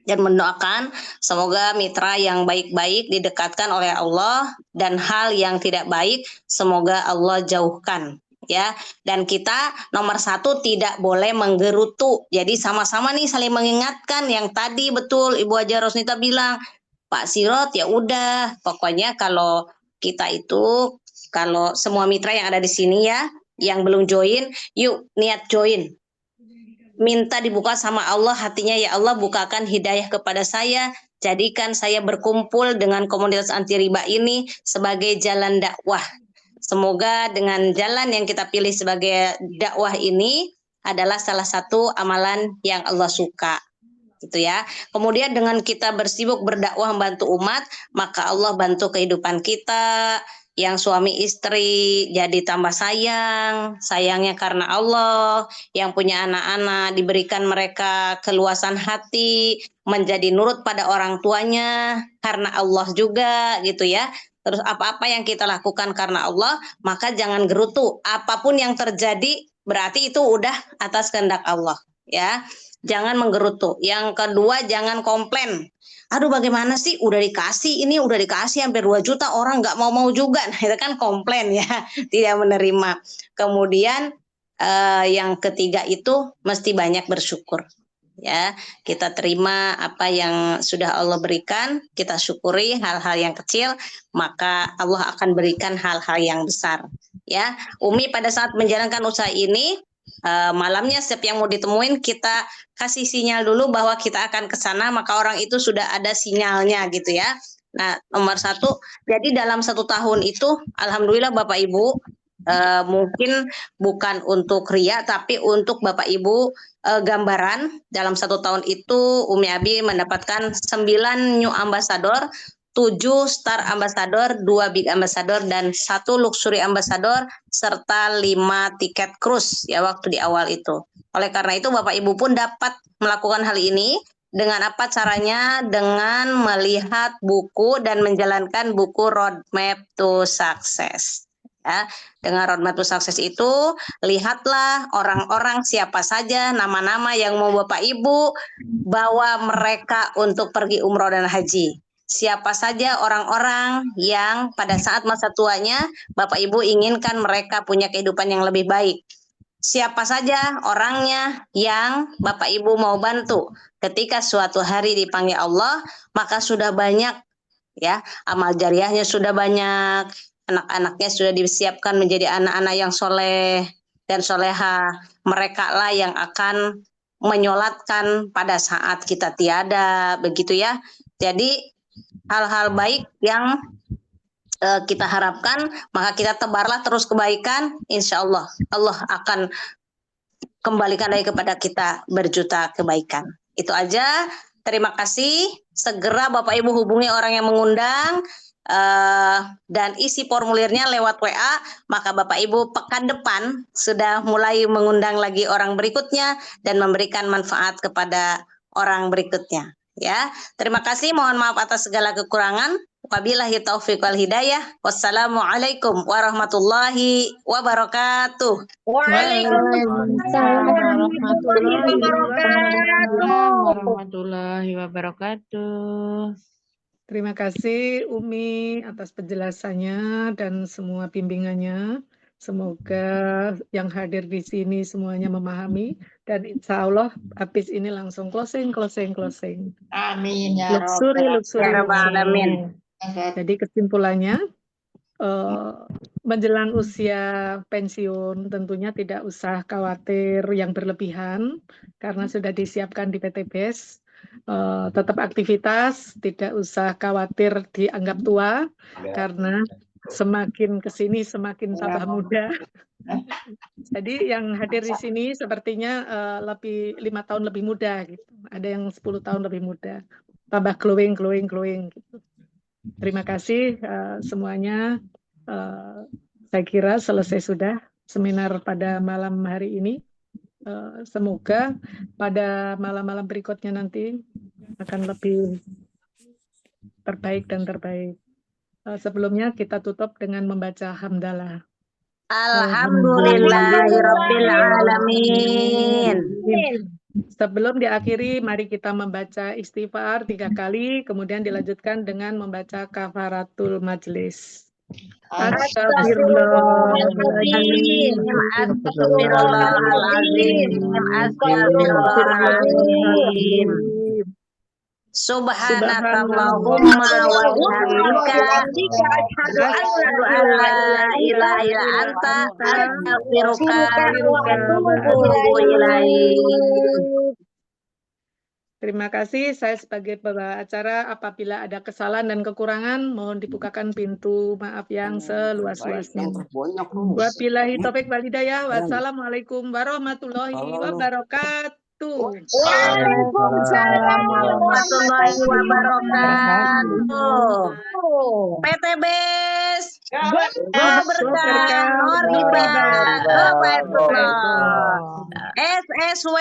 dan mendoakan semoga mitra yang baik-baik didekatkan oleh Allah dan hal yang tidak baik semoga Allah jauhkan. Ya, dan kita nomor 1 tidak boleh menggerutu. Jadi sama-sama nih saling mengingatkan yang tadi betul Ibu Haja Rosnita bilang, Pak Sirot ya udah, pokoknya kalau kita itu kalau semua mitra yang ada di sini ya, yang belum join, yuk niat join. Minta dibuka sama Allah hatinya, ya Allah bukakan hidayah kepada saya, jadikan saya berkumpul dengan komunitas anti riba ini sebagai jalan dakwah. Semoga dengan jalan yang kita pilih sebagai dakwah ini adalah salah satu amalan yang Allah suka. Gitu ya. Kemudian dengan kita bersibuk berdakwah membantu umat, maka Allah bantu kehidupan kita. Yang suami istri jadi tambah sayang, sayangnya karena Allah. Yang punya anak-anak diberikan mereka keluasan hati, menjadi nurut pada orang tuanya karena Allah juga gitu ya. Terus apa-apa yang kita lakukan karena Allah, maka jangan gerutu. Apapun yang terjadi berarti itu udah atas kehendak Allah ya. Jangan menggerutu. Yang kedua, jangan komplain. Aduh bagaimana sih udah dikasih, ini udah dikasih hampir 2 juta orang nggak mau juga. Nah, itu kan komplain ya, tidak menerima. Kemudian yang ketiga itu mesti banyak bersyukur. Ya, kita terima apa yang sudah Allah berikan, kita syukuri hal-hal yang kecil, maka Allah akan berikan hal-hal yang besar. Ya, Umi pada saat menjalankan usaha ini malamnya setiap yang mau ditemuin kita kasih sinyal dulu bahwa kita akan ke sana, maka orang itu sudah ada sinyalnya gitu ya. Nah, nomor 1, jadi dalam 1 tahun itu alhamdulillah Bapak Ibu mungkin bukan untuk ria tapi untuk Bapak Ibu gambaran dalam 1 tahun itu Umi Abi mendapatkan 9 new ambassador, 7 star ambassador, 2 big ambassador, dan 1 luxury ambassador, serta 5 tiket cruise ya waktu di awal itu. Oleh karena itu Bapak Ibu pun dapat melakukan hal ini dengan apa caranya? Dengan melihat buku dan menjalankan buku Roadmap to Success. Ya, dengan Roadmap to Success itu lihatlah orang-orang siapa saja nama-nama yang mau Bapak Ibu bawa mereka untuk pergi umroh dan haji. Siapa saja orang-orang yang pada saat masa tuanya Bapak Ibu inginkan mereka punya kehidupan yang lebih baik. Siapa saja orangnya yang Bapak Ibu mau bantu. Ketika suatu hari dipanggil Allah, maka sudah banyak ya, amal jariahnya sudah banyak, anak-anaknya sudah disiapkan menjadi anak-anak yang soleh dan soleha. Mereka lah yang akan menyolatkan pada saat kita tiada, begitu ya. Jadi hal-hal baik yang kita harapkan, maka kita tebarlah terus kebaikan, insya Allah Allah akan kembalikan lagi kepada kita berjuta kebaikan. Itu aja, terima kasih. Segera Bapak Ibu hubungi orang yang mengundang dan isi formulirnya lewat WA, maka Bapak Ibu pekan depan sudah mulai mengundang lagi orang berikutnya dan memberikan manfaat kepada orang berikutnya. Ya, terima kasih. Mohon maaf atas segala kekurangan. Wabillahi taufiq wal hidayah. Wassalamualaikum warahmatullahi wabarakatuh. Waalaikumsalam warahmatullahi wabarakatuh. Terima kasih Umi atas penjelasannya dan semua bimbingannya. Semoga yang hadir di sini semuanya memahami dan insya Allah habis ini langsung closing. Amin ya Luxury. Rabbal alamin. Jadi kesimpulannya menjelang usia pensiun tentunya tidak usah khawatir yang berlebihan karena sudah disiapkan di PT BES tetap aktivitas, tidak usah khawatir dianggap tua, karena semakin ke sini semakin tambah muda. Jadi yang hadir di sini sepertinya lebih 5 tahun lebih muda gitu. Ada yang 10 tahun lebih muda. Tambah glowing gitu. Terima kasih semuanya. Saya kira selesai sudah seminar pada malam hari ini. Semoga pada malam-malam berikutnya nanti akan lebih terbaik dan terbaik. Sebelumnya kita tutup dengan membaca hamdalah. Alhamdulillahirabbil alamin. Sebelum diakhiri, mari kita membaca istighfar 3 kali, kemudian dilanjutkan dengan membaca kafaratul majlis. Astagfirullahaladzim, astagfirullahaladzim. Subhanakallahumma wa bihamdika asyhadu an la ilaha illa anta astaghfiruka wa atubu ilaik. Terima kasih. Saya sebagai pembawa apabila ada kesalahan dan kekurangan, mohon dibukakan pintu maaf yang seluas-luasnya. Wabillahi taufik wal hidayah. Wassalamualaikum warahmatullahi wabarakatuh. Waalaikumsalam warahmatullahi wabarakatuh. PTBS Go berkah, Noriba, Go Baitullah. SSW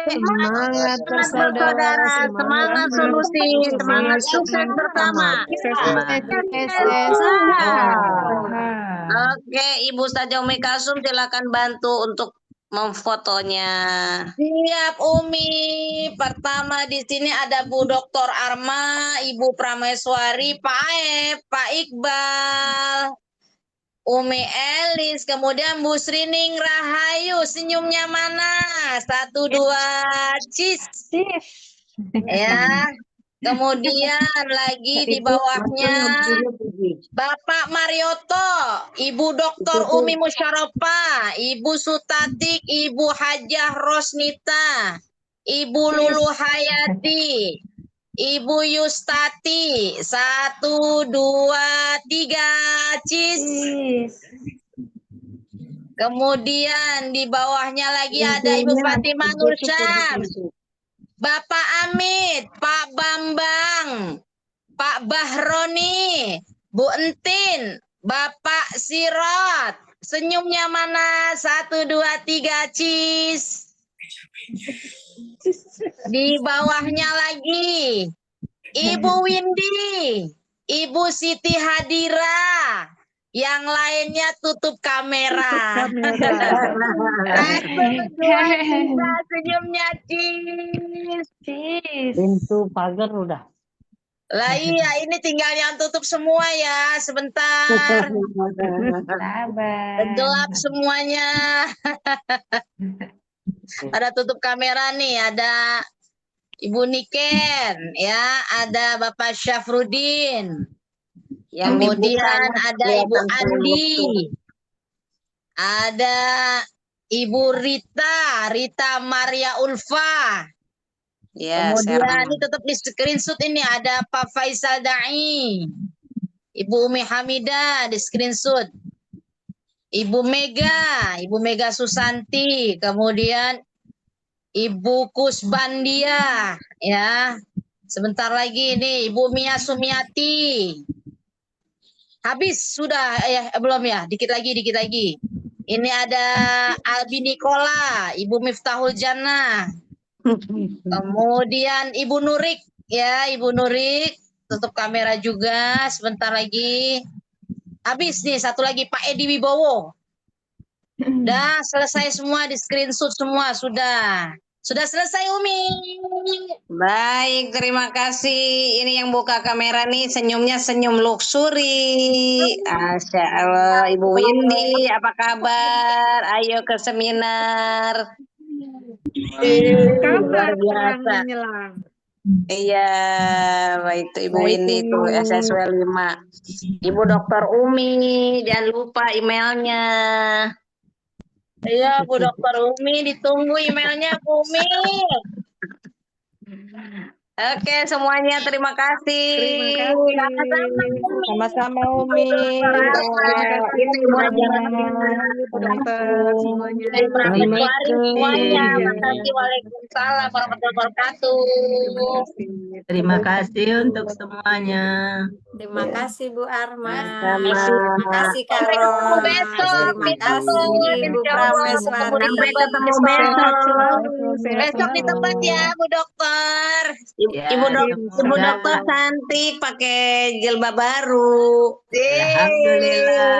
Semangat bersaudara, semangat solusi, semangat sukses bersama. Oke, Ibu Ustazah Umi Kalsum silakan bantu untuk memfotonya. Siap Umi. Pertama di sini ada Bu Dr. Arma, Ibu Prameswari, Pak Aep, Pak Iqbal, Umi Elis, kemudian Bu Srining Rahayu. Senyumnya mana? 1, 2, cheese. Ya. Kemudian lagi di bawahnya Bapak Marioto, Ibu Dr. Umi Musyarofa, Ibu Sutatik, Ibu Hajah Rosnita, Ibu Lulu Hayati, Ibu Yustati. 1, 2, 3, cheese. Kemudian di bawahnya lagi ada Ibu Fatimah Nursyam, Bapak Amit, Pak Bambang, Pak Bahroni, Bu Entin, Bapak Sirot. Senyumnya mana? 1, 2, 3, cheese. Di bawahnya lagi Ibu Windy, Ibu Siti Hadira. Yang lainnya tutup kamera. 1, 2, 3, senyumnya cheese. Pintu pagar udah. Lah iya, ini tinggal yang tutup semua ya, sebentar. Gelap semuanya. Ada tutup kamera nih, ada Ibu Niken, ya, ada Bapak Syafrudin. Kemudian ada Ibu Andi, ada Ibu Rita Maria Ulfa. Ya, kemudian ini tetap di screenshot ini ada Pak Faisal Dai, Ibu Umi Hamidah di screenshot, Ibu Mega Susanti, kemudian Ibu Kusbandia, ya. Sebentar lagi nih Ibu Mia Sumiati. Habis sudah belum ya? Dikit lagi. Ini ada Albi Nikola, Ibu Miftahul Jannah. Kemudian Ibu Nurik, ya, Ibu Nurik, tutup kamera juga sebentar lagi. Habis nih, satu lagi Pak Edi Wibowo. Udah selesai semua, di screenshot semua sudah. Sudah selesai Umi. Baik, terima kasih. Ini yang buka kamera nih, senyumnya senyum luxury. Masya Allah, Ibu Windy, apa kabar? Ayo ke seminar. Luar biasa. Iya, itu Ibu Windy itu SSW 5. Ibu Dr. Umi, jangan lupa emailnya. Iya, Bu Dr. Umi, ditunggu emailnya Bu Umi. Oke, semuanya terima kasih. Terima kasih. Sama-sama Umi. Terima kasih Ini Bu buat Rahma, jalan-jalan. Bu Dokter semuanya. Dan pramugari semuanya. Iya. Makasih. Waalaikumsalam warahmatullahi wabarakatuh. Terima kasih. Terima kasih untuk semuanya. Terima kasih Bu Arma. Sama. Terima kasih Kak Sampai ketemu Ros. besok. Terima Kita kasih tuh, Ibu insya Allah ketemu di Prameswari. tempat. Ketemu Sehat besok. selalu, sehat Besok di tempat selalu. ya, Bu Dokter. Ya, Ibu semoga. Dokter cantik pakai jilbab baru. Yeay. Alhamdulillah.